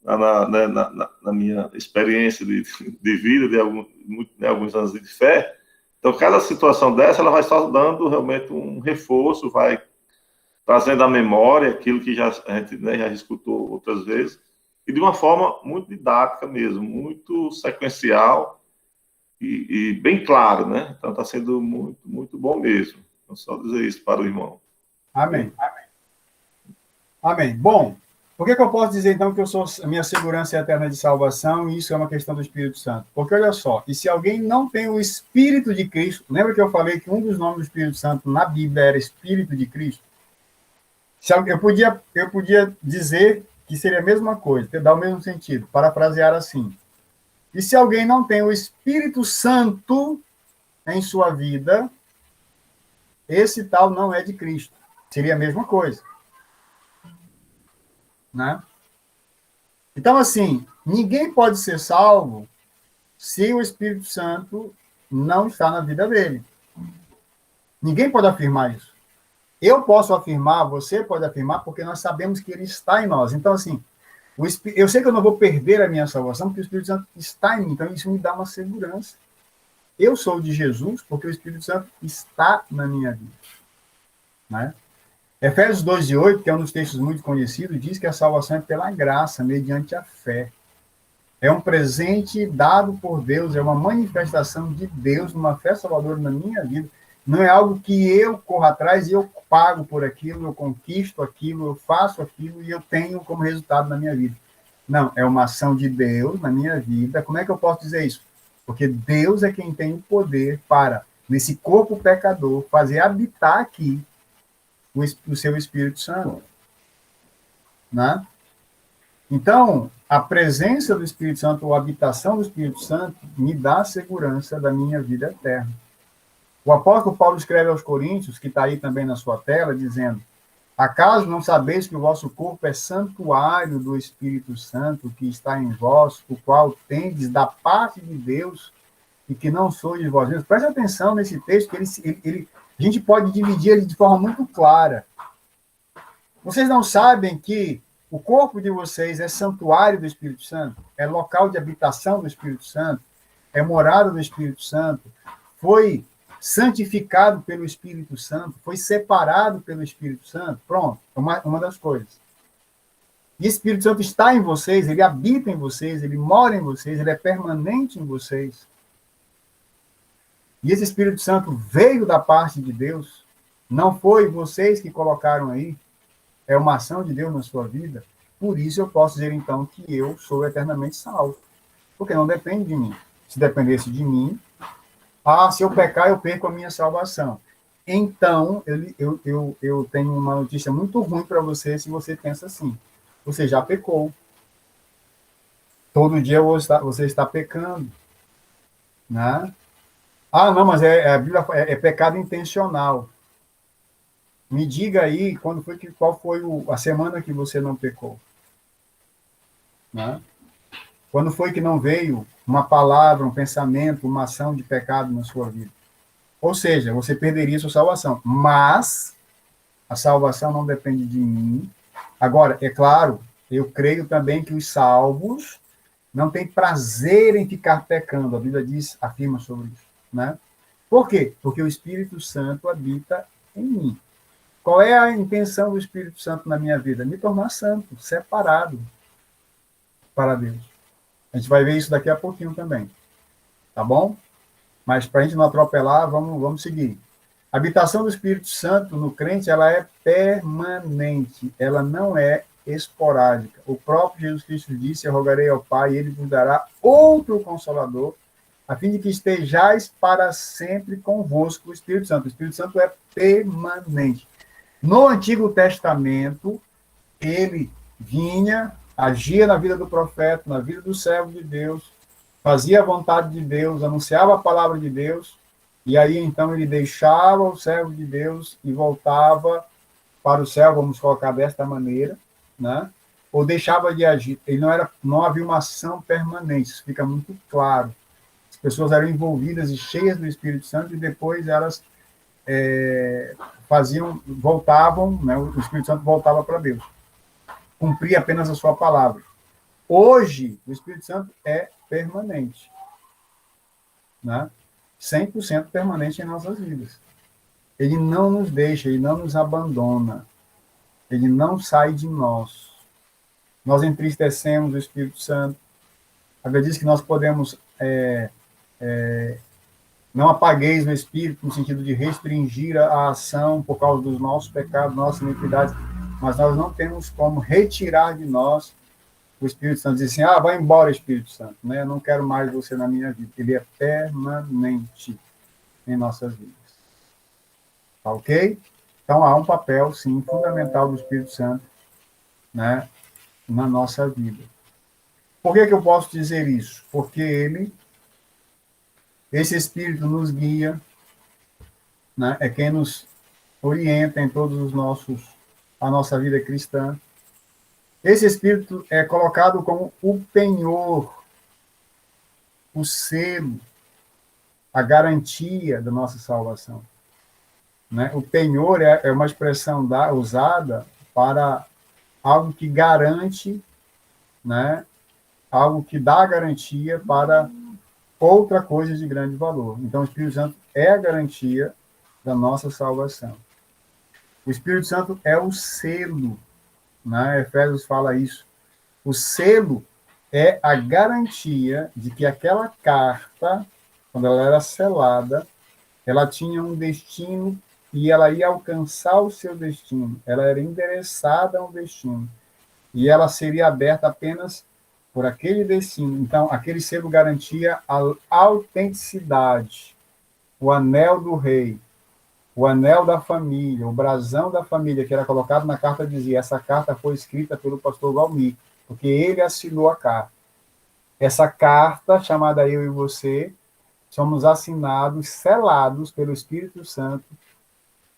na minha experiência de vida, de alguns anos de fé. Então, cada situação dessa, ela vai só dando realmente um reforço, vai trazendo à memória aquilo que a gente, né, já escutou outras vezes, e de uma forma muito didática mesmo, muito sequencial e bem claro, né? Então, está sendo muito, muito bom mesmo. Então, só dizer isso para o irmão. Amém. Amém. Bom, por que eu posso dizer, então, que a minha segurança é eterna de salvação, e isso é uma questão do Espírito Santo? Porque, olha só, e se alguém não tem o Espírito de Cristo, lembra que eu falei que um dos nomes do Espírito Santo na Bíblia era Espírito de Cristo? Eu podia dizer que seria a mesma coisa, dá o mesmo sentido, parafrasear assim. E se alguém não tem o Espírito Santo em sua vida, esse tal não é de Cristo. Seria a mesma coisa. Né? Então, assim, ninguém pode ser salvo se o Espírito Santo não está na vida dele. Ninguém pode afirmar isso. Eu posso afirmar, você pode afirmar, porque nós sabemos que ele está em nós. Então, assim, eu sei que eu não vou perder a minha salvação, porque o Espírito Santo está em mim. Então, isso me dá uma segurança. Eu sou de Jesus, porque o Espírito Santo está na minha vida. Né? Efésios 2:8, que é um dos textos muito conhecidos, diz que a salvação é pela graça, mediante a fé. É um presente dado por Deus, é uma manifestação de Deus numa fé salvadora na minha vida. Não é algo que eu corro atrás e eu pago por aquilo, eu conquisto aquilo, eu faço aquilo e eu tenho como resultado na minha vida. Não, é uma ação de Deus na minha vida. Como é que eu posso dizer isso? Porque Deus é quem tem o poder para, nesse corpo pecador, fazer habitar aqui o seu Espírito Santo. Né? Então, a presença do Espírito Santo, ou a habitação do Espírito Santo, me dá a segurança da minha vida eterna. O apóstolo Paulo escreve aos Coríntios, que está aí também na sua tela, dizendo: acaso não sabeis que o vosso corpo é santuário do Espírito Santo que está em vós, o qual tendes da parte de Deus e que não sois de vós mesmos? Preste atenção nesse texto, que a gente pode dividir ele de forma muito clara. Vocês não sabem que o corpo de vocês é santuário do Espírito Santo? É local de habitação do Espírito Santo? É morada do Espírito Santo? Foi santificado pelo Espírito Santo? Foi separado pelo Espírito Santo? Pronto, uma das coisas. E o Espírito Santo está em vocês, ele habita em vocês, ele mora em vocês, ele é permanente em vocês. E esse Espírito Santo veio da parte de Deus, não foi vocês que colocaram aí, é uma ação de Deus na sua vida. Por isso eu posso dizer, então, que eu sou eternamente salvo. Porque não depende de mim. Se dependesse de mim, se eu pecar, eu perco a minha salvação. Então, eu tenho uma notícia muito ruim para você se você pensa assim. Você já pecou. Todo dia você está pecando. Né? Não, mas a Bíblia é pecado intencional. Me diga aí qual foi a semana que você não pecou. Né? Quando foi que não veio uma palavra, um pensamento, uma ação de pecado na sua vida? Ou seja, você perderia sua salvação. Mas a salvação não depende de mim. Agora, é claro, eu creio também que os salvos não têm prazer em ficar pecando. A Bíblia afirma sobre isso. Né? Por quê? Porque o Espírito Santo habita em mim. Qual é a intenção do Espírito Santo na minha vida? Me tornar santo, separado para Deus. A gente vai ver isso daqui a pouquinho também. Tá bom? Mas para a gente não atropelar, vamos seguir. A habitação do Espírito Santo no crente, ela é permanente. Ela não é esporádica. O próprio Jesus Cristo disse: eu rogarei ao Pai e ele vos dará outro Consolador, a fim de que estejais para sempre convosco o Espírito Santo. O Espírito Santo é permanente. No Antigo Testamento, ele vinha, agia na vida do profeta, na vida do servo de Deus, fazia a vontade de Deus, anunciava a palavra de Deus, e aí então ele deixava o servo de Deus e voltava para o céu, vamos colocar desta maneira, né? Ou deixava de agir. Não havia uma ação permanente, isso fica muito claro. As pessoas eram envolvidas e cheias do Espírito Santo e depois elas voltavam, né? O Espírito Santo voltava para Deus. Cumpria apenas a sua palavra. Hoje, o Espírito Santo é permanente. Né? 100% permanente em nossas vidas. Ele não nos deixa, ele não nos abandona. Ele não sai de nós. Nós entristecemos o Espírito Santo. A Bíblia diz que nós podemos... não apagueis o Espírito, no sentido de restringir a ação por causa dos nossos pecados, nossas iniquidades, mas nós não temos como retirar de nós o Espírito Santo. Dizer assim, vai embora, Espírito Santo, né? Eu não quero mais você na minha vida. Ele é permanente em nossas vidas. Tá ok? Então, há um papel, sim, fundamental do Espírito Santo, né? na nossa vida. Por que eu posso dizer isso? Porque esse Espírito nos guia, né? É quem nos orienta em todos a nossa vida cristã. Esse Espírito é colocado como o penhor, o selo, a garantia da nossa salvação. Né? O penhor é uma expressão usada para algo que garante, né? Algo que dá garantia para outra coisa de grande valor. Então, o Espírito Santo é a garantia da nossa salvação. O Espírito Santo é o selo, né? Efésios fala isso. O selo é a garantia de que aquela carta, quando ela era selada, ela tinha um destino e ela ia alcançar o seu destino. Ela era endereçada a um destino. E ela seria aberta apenas por aquele destino. Então, aquele selo garantia a autenticidade, o anel do rei, o anel da família, o brasão da família, que era colocado na carta, dizia: essa carta foi escrita pelo pastor Valmir, porque ele assinou a carta. Essa carta, chamada Eu e Você, somos assinados, selados pelo Espírito Santo,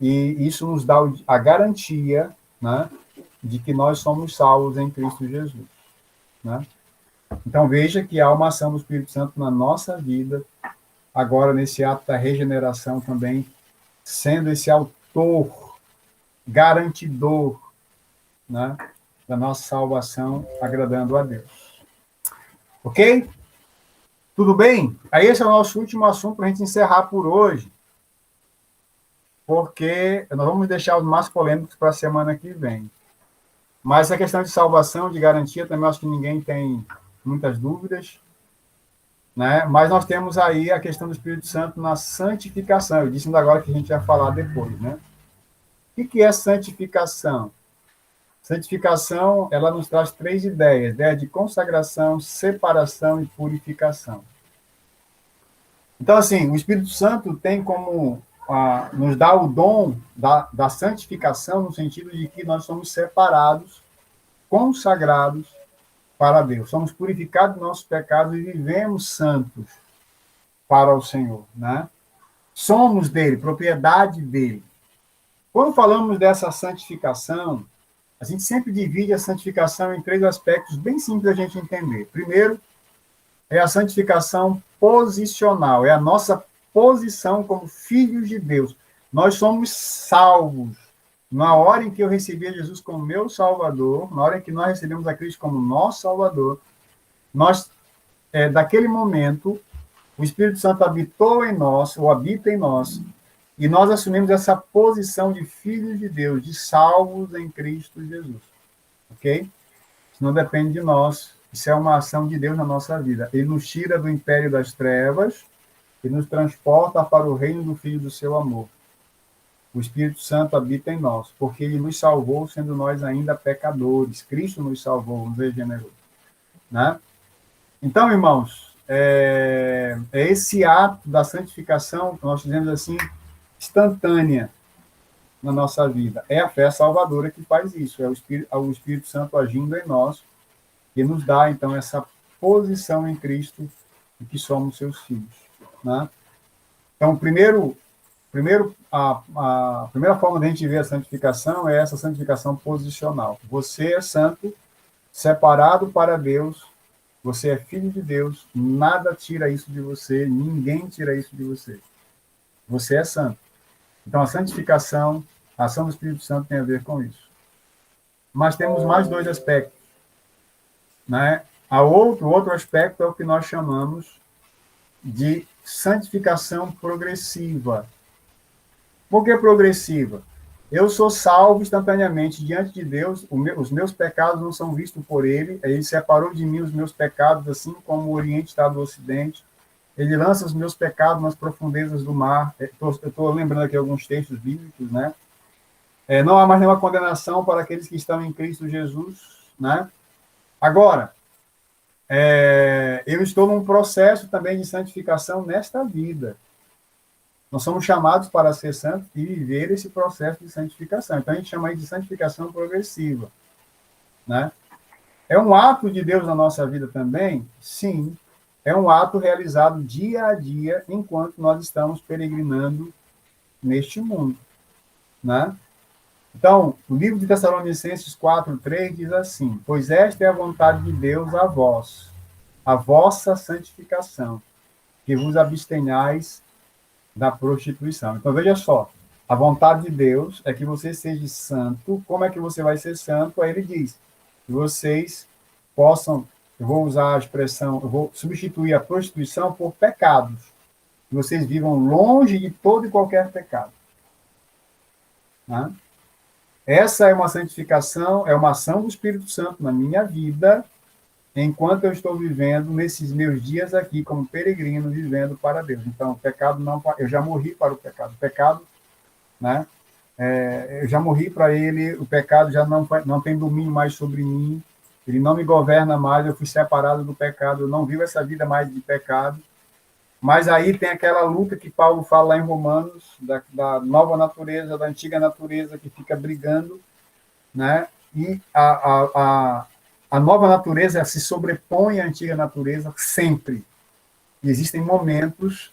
e isso nos dá a garantia, né, de que nós somos salvos em Cristo Jesus. Né? Então, veja que há uma ação do Espírito Santo na nossa vida, agora nesse ato da regeneração também, sendo esse autor, garantidor, né, da nossa salvação, agradando a Deus. Ok? Tudo bem? Aí esse é o nosso último assunto para a gente encerrar por hoje, porque nós vamos deixar os mais polêmicos para a semana que vem. Mas a questão de salvação, de garantia, também acho que ninguém tem muitas dúvidas, né? Mas nós temos aí a questão do Espírito Santo na santificação. Eu disse ainda agora que a gente vai falar depois, né? O que é santificação? Santificação, ela nos traz 3 ideias: ideia de consagração, separação e purificação. Então, assim, o Espírito Santo tem como nos dá o dom da santificação, no sentido de que nós somos separados, consagrados para Deus. Somos purificados dos nossos pecados e vivemos santos para o Senhor, né? Somos dele, propriedade dele. Quando falamos dessa santificação, a gente sempre divide a santificação em 3 aspectos bem simples da gente entender. Primeiro, é a santificação posicional, é a nossa posição como filhos de Deus. Nós somos salvos. Na hora em que eu recebi Jesus como meu Salvador, na hora em que nós recebemos a Cristo como nosso Salvador, nós, daquele momento, o Espírito Santo habitou em nós, ou habita em nós, e nós assumimos essa posição de filhos de Deus, de salvos em Cristo Jesus. Ok? Isso não depende de nós. Isso é uma ação de Deus na nossa vida. Ele nos tira do império das trevas e nos transporta para o reino do Filho do seu amor. O Espírito Santo habita em nós, porque ele nos salvou, sendo nós ainda pecadores. Cristo nos salvou, nos regenerou. Né? Então, irmãos, é esse ato da santificação, que nós dizemos assim, instantânea na nossa vida. É a fé salvadora que faz isso. É o Espírito Santo agindo em nós, que nos dá, então, essa posição em Cristo de que somos seus filhos. Né? Então, a primeira forma de a gente ver a santificação é essa santificação posicional. Você é santo, separado para Deus, você é filho de Deus, nada tira isso de você, ninguém tira isso de você. Você é santo. Então, a santificação, a ação do Espírito Santo tem a ver com isso. Mas temos mais 2 aspectos. Né? O outro aspecto é o que nós chamamos de santificação progressiva. Por que progressiva? Eu sou salvo instantaneamente diante de Deus, os meus pecados não são vistos por ele separou de mim os meus pecados, assim como o Oriente está do Ocidente. Ele lança os meus pecados nas profundezas do mar. Eu estou lembrando aqui alguns textos bíblicos, né? Não há mais nenhuma condenação para aqueles que estão em Cristo Jesus, né? Agora, eu estou num processo também de santificação nesta vida. Nós somos chamados para ser santos e viver esse processo de santificação. Então, a gente chama isso de santificação progressiva. Né? É um ato de Deus na nossa vida também? Sim. É um ato realizado dia a dia enquanto nós estamos peregrinando neste mundo, né? Então, o livro de Tessalonicenses 4:3 diz assim: pois esta é a vontade de Deus a vós, a vossa santificação, que vos abstenhais da prostituição. Então, veja só, a vontade de Deus é que você seja santo. Como é que você vai ser santo? Aí ele diz que vocês possam, eu vou usar a expressão, eu vou substituir a prostituição por pecados, que vocês vivam longe de todo e qualquer pecado. Né? Essa é uma santificação, é uma ação do Espírito Santo na minha vida, enquanto eu estou vivendo nesses meus dias aqui como peregrino, vivendo para Deus. Então, o pecado não, eu já morri para o pecado. O pecado, né? Eu já morri para ele. O pecado já não tem domínio mais sobre mim. Ele não me governa mais. Eu fui separado do pecado. Eu não vivo essa vida mais de pecado. Mas aí tem aquela luta que Paulo fala lá em Romanos, da nova natureza, da antiga natureza que fica brigando, né? E a nova natureza se sobrepõe à antiga natureza sempre. E existem momentos,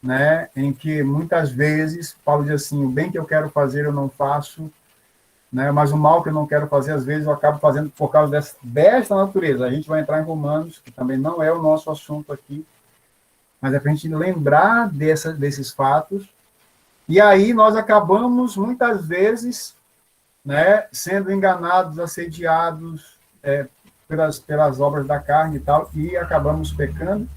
né, em que muitas vezes Paulo diz assim: o bem que eu quero fazer eu não faço, né, mas o mal que eu não quero fazer às vezes eu acabo fazendo por causa desta natureza. A gente vai entrar em Romanos, que também não é o nosso assunto aqui, mas é para a gente lembrar desses fatos. E aí nós acabamos, muitas vezes, né, sendo enganados, assediados pelas obras da carne e tal, e acabamos pecando,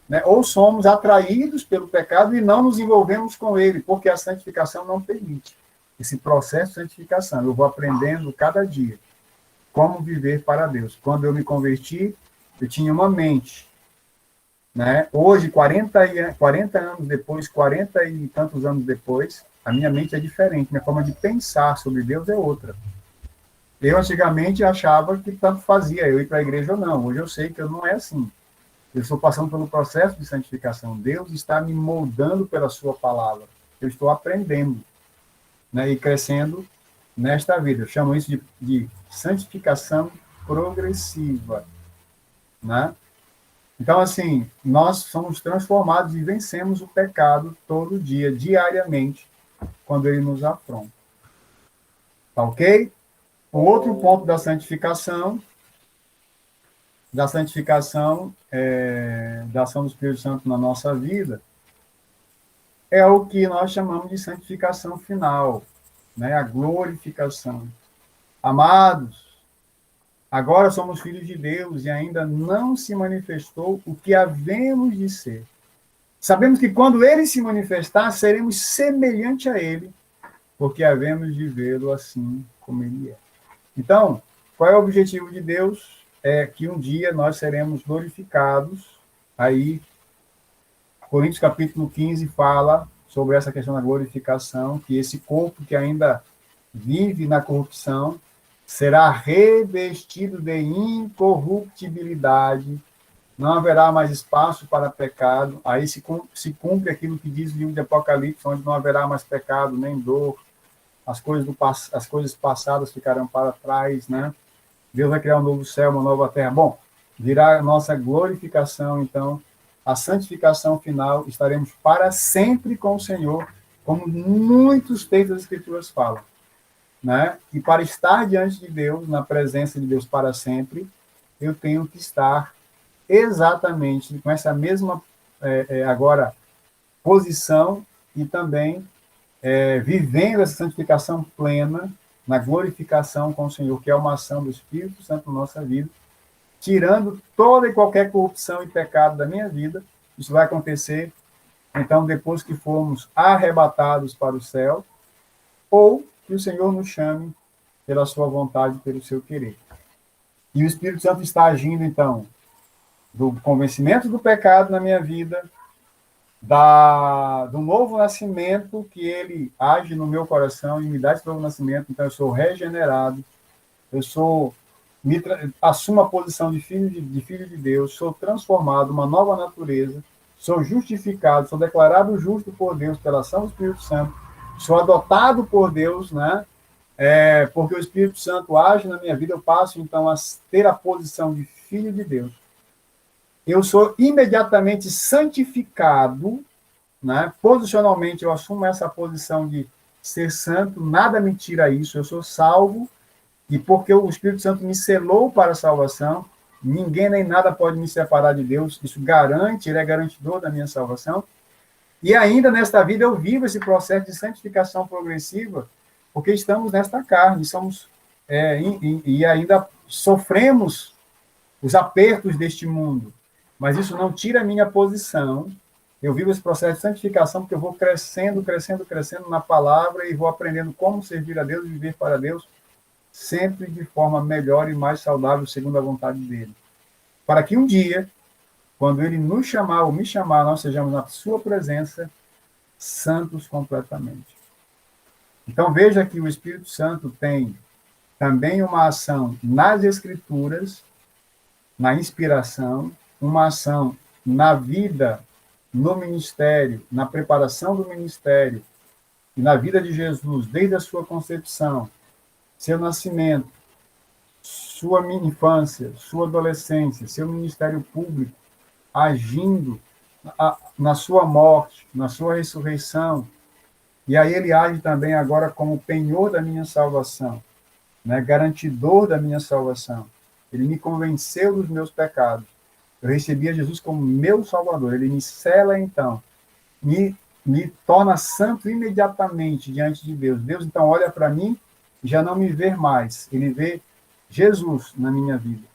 né, ou somos atraídos pelo pecado e não nos envolvemos com ele, porque a santificação não permite esse processo de santificação. Eu vou aprendendo cada dia como viver para Deus. Quando eu me converti, eu tinha uma mente, né? Hoje, 40 anos depois, 40 e tantos anos depois, a minha mente é diferente, minha forma de pensar sobre Deus é outra. Eu, antigamente, achava que tanto fazia eu ir para a igreja ou não. Hoje eu sei que não é assim. Eu estou passando pelo processo de santificação. Deus está me moldando pela sua palavra. Eu estou aprendendo, né, e crescendo nesta vida. Eu chamo isso de santificação progressiva, né? Então, assim, nós somos transformados e vencemos o pecado todo dia, diariamente, quando ele nos afronta. Tá ok? O outro ponto da santificação, da ação do Espírito Santo na nossa vida, é o que nós chamamos de santificação final, né? A glorificação. Amados, agora somos filhos de Deus e ainda não se manifestou o que havemos de ser. Sabemos que quando ele se manifestar, seremos semelhante a ele, porque havemos de vê-lo assim como ele é. Então, qual é o objetivo de Deus? É que um dia nós seremos glorificados. Aí, Coríntios capítulo 15 fala sobre essa questão da glorificação, que esse corpo que ainda vive na corrupção será revestido de incorruptibilidade, não haverá mais espaço para pecado. Aí se cumpre aquilo que diz o livro de Apocalipse, onde não haverá mais pecado, nem dor, as coisas passadas ficarão para trás, né? Deus vai criar um novo céu, uma nova terra. Bom, virá a nossa glorificação, então, a santificação final, estaremos para sempre com o Senhor, como muitos textos das Escrituras falam. Né? E para estar diante de Deus, na presença de Deus para sempre, eu tenho que estar exatamente com essa mesma agora posição e também vivendo essa santificação plena na glorificação com o Senhor, que é uma ação do Espírito Santo na nossa vida, tirando toda e qualquer corrupção e pecado da minha vida. Isso vai acontecer, então, depois que formos arrebatados para o céu, ou que o Senhor nos chame pela sua vontade, pelo seu querer. E o Espírito Santo está agindo, então, do convencimento do pecado na minha vida, do novo nascimento, que ele age no meu coração e me dá esse novo nascimento. Então, eu sou regenerado, assumo a posição de filho de Deus, sou transformado, uma nova natureza, sou justificado, sou declarado justo por Deus pela ação do Espírito Santo, sou adotado por Deus, né? porque o Espírito Santo age na minha vida, eu passo, então, a ter a posição de filho de Deus. Eu sou imediatamente santificado, né? Posicionalmente, eu assumo essa posição de ser santo, nada me tira isso, eu sou salvo, e porque o Espírito Santo me selou para a salvação, ninguém nem nada pode me separar de Deus, isso garante, ele é garantidor da minha salvação. E ainda nesta vida eu vivo esse processo de santificação progressiva, porque estamos nesta carne, somos e ainda sofremos os apertos deste mundo. Mas isso não tira a minha posição. Eu vivo esse processo de santificação porque eu vou crescendo, crescendo, crescendo na palavra e vou aprendendo como servir a Deus e viver para Deus, sempre de forma melhor e mais saudável, segundo a vontade dele. Para que um dia, quando ele nos chamar ou me chamar, nós sejamos na sua presença, santos completamente. Então, veja que o Espírito Santo tem também uma ação nas Escrituras, na inspiração, uma ação na vida, no ministério, na preparação do ministério, e na vida de Jesus, desde a sua concepção, seu nascimento, sua infância, sua adolescência, seu ministério público, agindo na sua morte, na sua ressurreição, e aí ele age também agora como penhor da minha salvação, né, garantidor da minha salvação. Ele me convenceu dos meus pecados. Eu recebi a Jesus como meu Salvador. Ele me sela, então, me torna santo imediatamente diante de Deus. Deus, então, olha para mim e já não me vê mais. Ele vê Jesus na minha vida.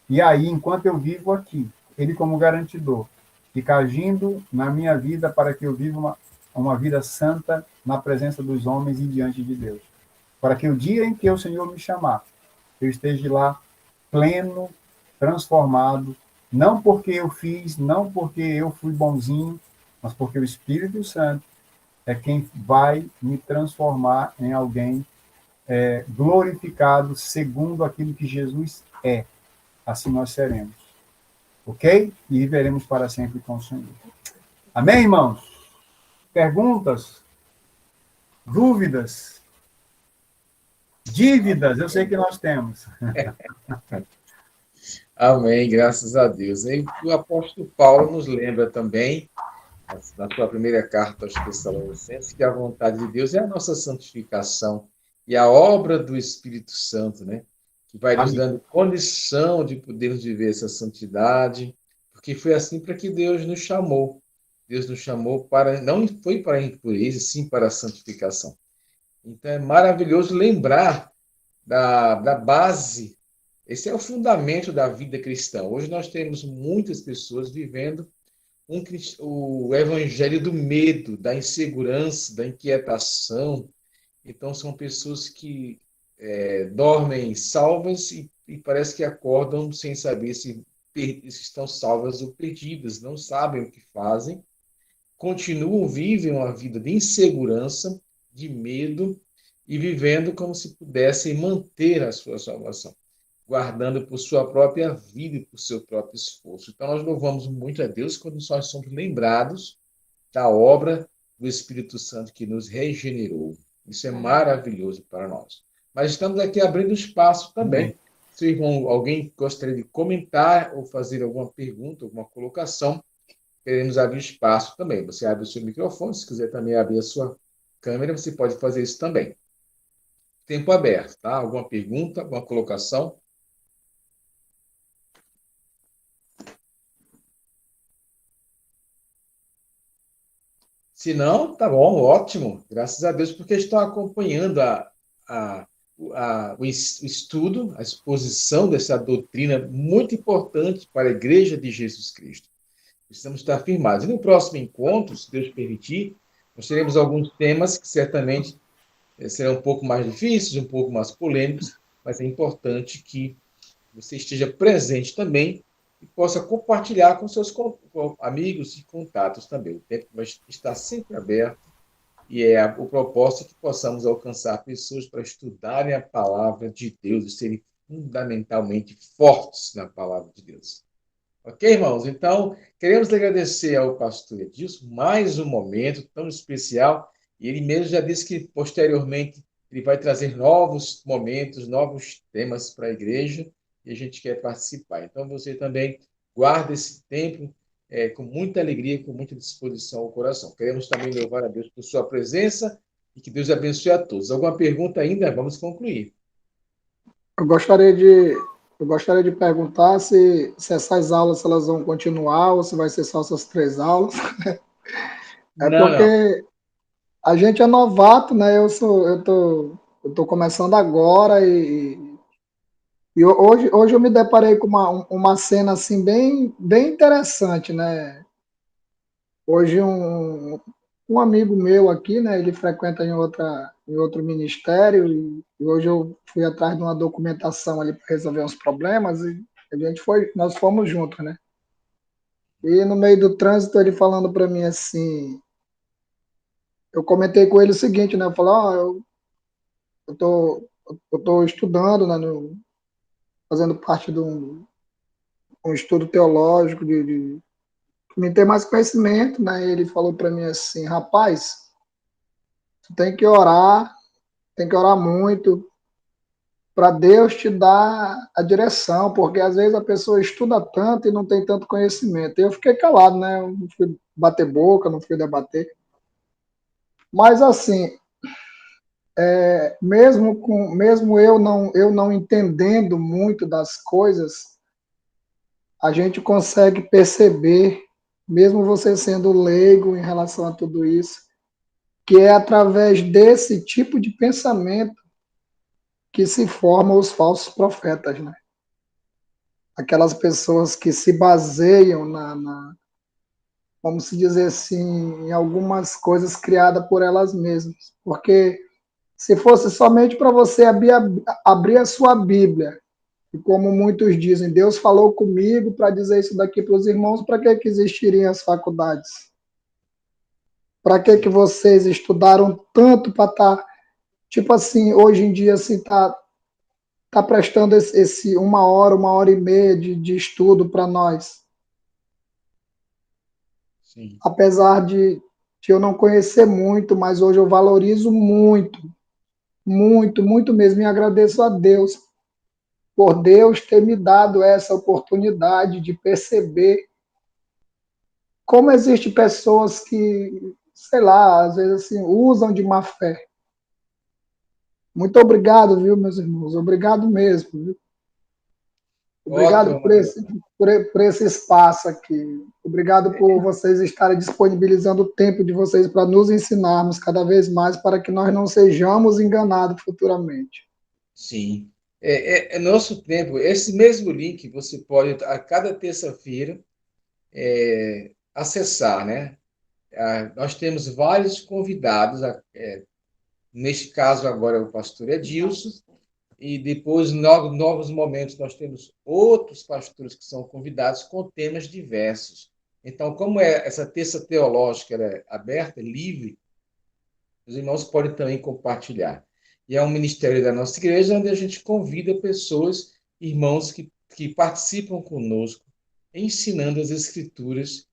E aí, enquanto eu vivo aqui, ele como garantidor, fica agindo na minha vida para que eu viva uma vida santa na presença dos homens e diante de Deus. Para que o dia em que o Senhor me chamar, eu esteja lá pleno, transformado, não porque eu fiz, não porque eu fui bonzinho, mas porque o Espírito Santo é quem vai me transformar em alguém glorificado segundo aquilo que Jesus é. Assim nós seremos. Ok? E viveremos para sempre com o Senhor. Amém, irmãos? Perguntas? Dúvidas? Dívidas? Eu sei que nós temos. Amém, graças a Deus. E o apóstolo Paulo nos lembra também, na sua primeira carta aos Tessalonicenses, que a vontade de Deus é a nossa santificação e a obra do Espírito Santo, né? Que vai nos dando condição de podermos viver essa santidade, porque foi assim para que Deus nos chamou. Deus nos chamou para, não foi para a impureza, sim para a santificação. Então é maravilhoso lembrar da base. Esse é o fundamento da vida cristã. Hoje nós temos muitas pessoas vivendo o evangelho do medo, da insegurança, da inquietação. Então são pessoas que dormem salvas e parece que acordam sem saber se estão salvas ou perdidas, não sabem o que fazem, continuam, vivem uma vida de insegurança, de medo, e vivendo como se pudessem manter a sua salvação, guardando por sua própria vida e por seu próprio esforço. Então, nós louvamos muito a Deus quando nós somos lembrados da obra do Espírito Santo que nos regenerou. Isso é maravilhoso para nós. Mas estamos aqui abrindo espaço também. Se alguém gostaria de comentar ou fazer alguma pergunta, alguma colocação, queremos abrir espaço também. Você abre o seu microfone, se quiser também abrir a sua câmera, você pode fazer isso também. Tempo aberto, tá? Alguma pergunta, alguma colocação? Se não, tá bom, ótimo. Graças a Deus, porque estão acompanhando o estudo, a exposição dessa doutrina muito importante para a Igreja de Jesus Cristo. Precisamos estar firmados. E no próximo encontro, se Deus permitir, nós teremos alguns temas que certamente serão um pouco mais difíceis, um pouco mais polêmicos, mas é importante que você esteja presente também e possa compartilhar com seus amigos e contatos também. O tempo vai estar sempre aberto e o propósito é que possamos alcançar pessoas para estudarem a palavra de Deus e serem fundamentalmente fortes na palavra de Deus. Ok, irmãos? Então, queremos agradecer ao pastor Edilson mais um momento tão especial. E ele mesmo já disse que, posteriormente, ele vai trazer novos momentos, novos temas para a igreja, e a gente quer participar. Então, você também guarda esse tempo com muita alegria, com muita disposição ao coração. Queremos também louvar a Deus por sua presença e que Deus abençoe a todos. Alguma pergunta ainda? Vamos concluir. Eu gostaria de, eu gostaria de perguntar se essas aulas elas vão continuar ou se vai ser só essas 3 aulas. É Não, não. porque a gente é novato, né? Eu tô começando agora e hoje eu me deparei com uma cena assim bem interessante, né? Hoje um amigo meu aqui, né? Ele frequenta em outro ministério e hoje eu fui atrás de uma documentação ali para resolver uns problemas e nós fomos juntos, né? E no meio do trânsito ele falando para mim assim, eu comentei com ele o seguinte, né? Eu falei, eu tô estudando, né? Fazendo parte de um estudo teológico de me ter mais conhecimento, né? Ele falou para mim assim, rapaz, tu tem que orar muito para Deus te dar a direção, porque às vezes a pessoa estuda tanto e não tem tanto conhecimento. Eu fiquei calado, né? Eu não fui bater boca, não fui debater. Mas assim, mesmo eu não entendendo muito das coisas, a gente consegue perceber, mesmo você sendo leigo em relação a tudo isso, que é através desse tipo de pensamento que se formam os falsos profetas, né? Aquelas pessoas que se baseiam vamos se dizer assim, em algumas coisas criadas por elas mesmas. Porque se fosse somente para você abrir a sua Bíblia, e como muitos dizem, Deus falou comigo para dizer isso daqui para os irmãos, para que existiriam as faculdades? Para que vocês estudaram tanto para estar, tipo assim, hoje em dia, assim, tá prestando esse 1 hora, 1 hora e meia de estudo para nós? Sim. Apesar de eu não conhecer muito, mas hoje eu valorizo muito, muito, muito mesmo, e agradeço a Deus por Deus ter me dado essa oportunidade de perceber como existem pessoas que, sei lá, às vezes assim, usam de má fé. Muito obrigado, viu, meus irmãos? Obrigado mesmo, viu? Obrigado Ótimo. por esse espaço aqui. Obrigado por vocês estarem disponibilizando o tempo de vocês para nos ensinarmos cada vez mais para que nós não sejamos enganados futuramente. Sim. É nosso tempo. Esse mesmo link você pode, a cada terça-feira, acessar, né? Nós temos vários convidados, neste caso agora é o pastor Edilson, e depois, em novos momentos, nós temos outros pastores que são convidados com temas diversos. Então, como essa terça teológica ela é aberta, livre, os irmãos podem também compartilhar. E é um ministério da nossa igreja onde a gente convida pessoas, irmãos que participam conosco, ensinando as escrituras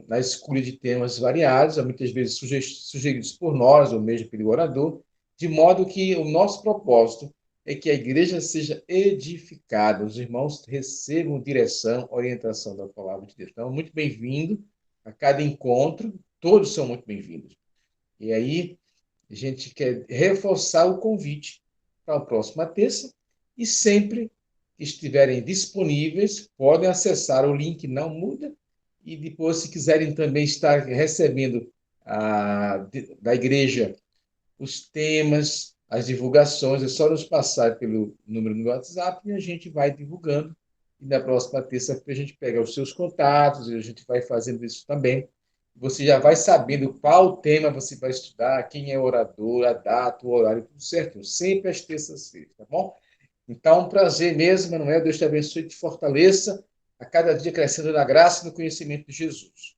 na escolha de temas variados, muitas vezes sugeridos por nós, ou mesmo pelo orador, de modo que o nosso propósito é que a igreja seja edificada, os irmãos recebam direção, orientação da palavra de Deus. Então, muito bem-vindo a cada encontro, todos são muito bem-vindos. E aí, a gente quer reforçar o convite para a próxima terça e sempre que estiverem disponíveis, podem acessar o link, não muda, e depois, se quiserem também estar recebendo da igreja os temas, as divulgações, é só nos passar pelo número do WhatsApp e a gente vai divulgando. E na próxima terça-feira a gente pega os seus contatos e a gente vai fazendo isso também. Você já vai sabendo qual tema você vai estudar, quem é o orador, a data, o horário, tudo certo. Sempre às terças-feiras, tá bom? Então, um prazer mesmo, Manuel. Deus te abençoe e te fortaleça a cada dia crescendo na graça e no conhecimento de Jesus.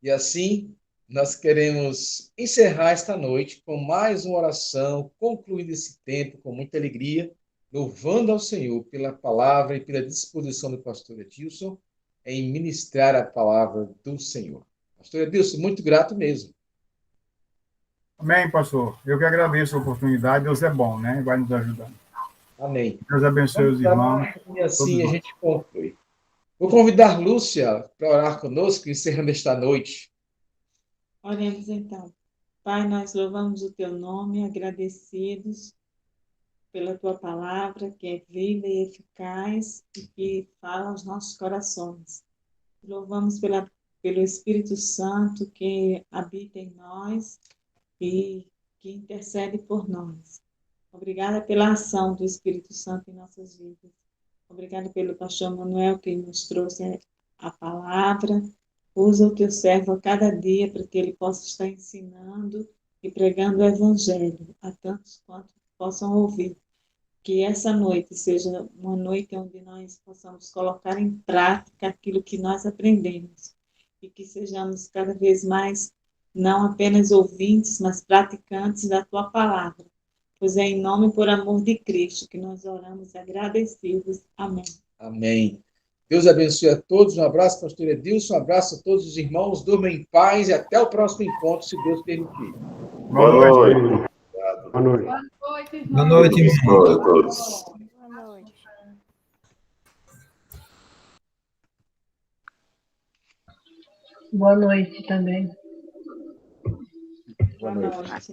E assim, nós queremos encerrar esta noite com mais uma oração, concluindo esse tempo com muita alegria, louvando ao Senhor pela palavra e pela disposição do pastor Edilson em ministrar a palavra do Senhor. Pastor Edilson, muito grato mesmo. Amém, pastor. Eu que agradeço a oportunidade. Deus é bom, né? Vai nos ajudar. Amém. Deus abençoe os irmãos. E assim Todos a nós. gente conclui. Vou convidar Lúcia para orar conosco, encerrando esta noite. Oremos então. Pai, nós louvamos o teu nome, agradecidos pela tua palavra, que é viva e eficaz e que fala aos nossos corações. Louvamos pelo Espírito Santo que habita em nós e que intercede por nós. Obrigada pela ação do Espírito Santo em nossas vidas. Obrigada pelo pastor Manuel que nos trouxe a palavra. Usa o teu servo a cada dia para que ele possa estar ensinando e pregando o evangelho a tantos quanto possam ouvir. Que essa noite seja uma noite onde nós possamos colocar em prática aquilo que nós aprendemos e que sejamos cada vez mais não apenas ouvintes, mas praticantes da tua palavra. Pois é em nome e por amor de Cristo que nós oramos agradecidos. Amém. Amém. Deus abençoe a todos. Um abraço, pastor Edilson. Um abraço a todos os irmãos. Durmam em paz e até o próximo encontro, se Deus permitir. Boa noite. Boa noite. Boa noite, irmão. Boa noite a todos. Boa noite. Boa noite também. Boa noite.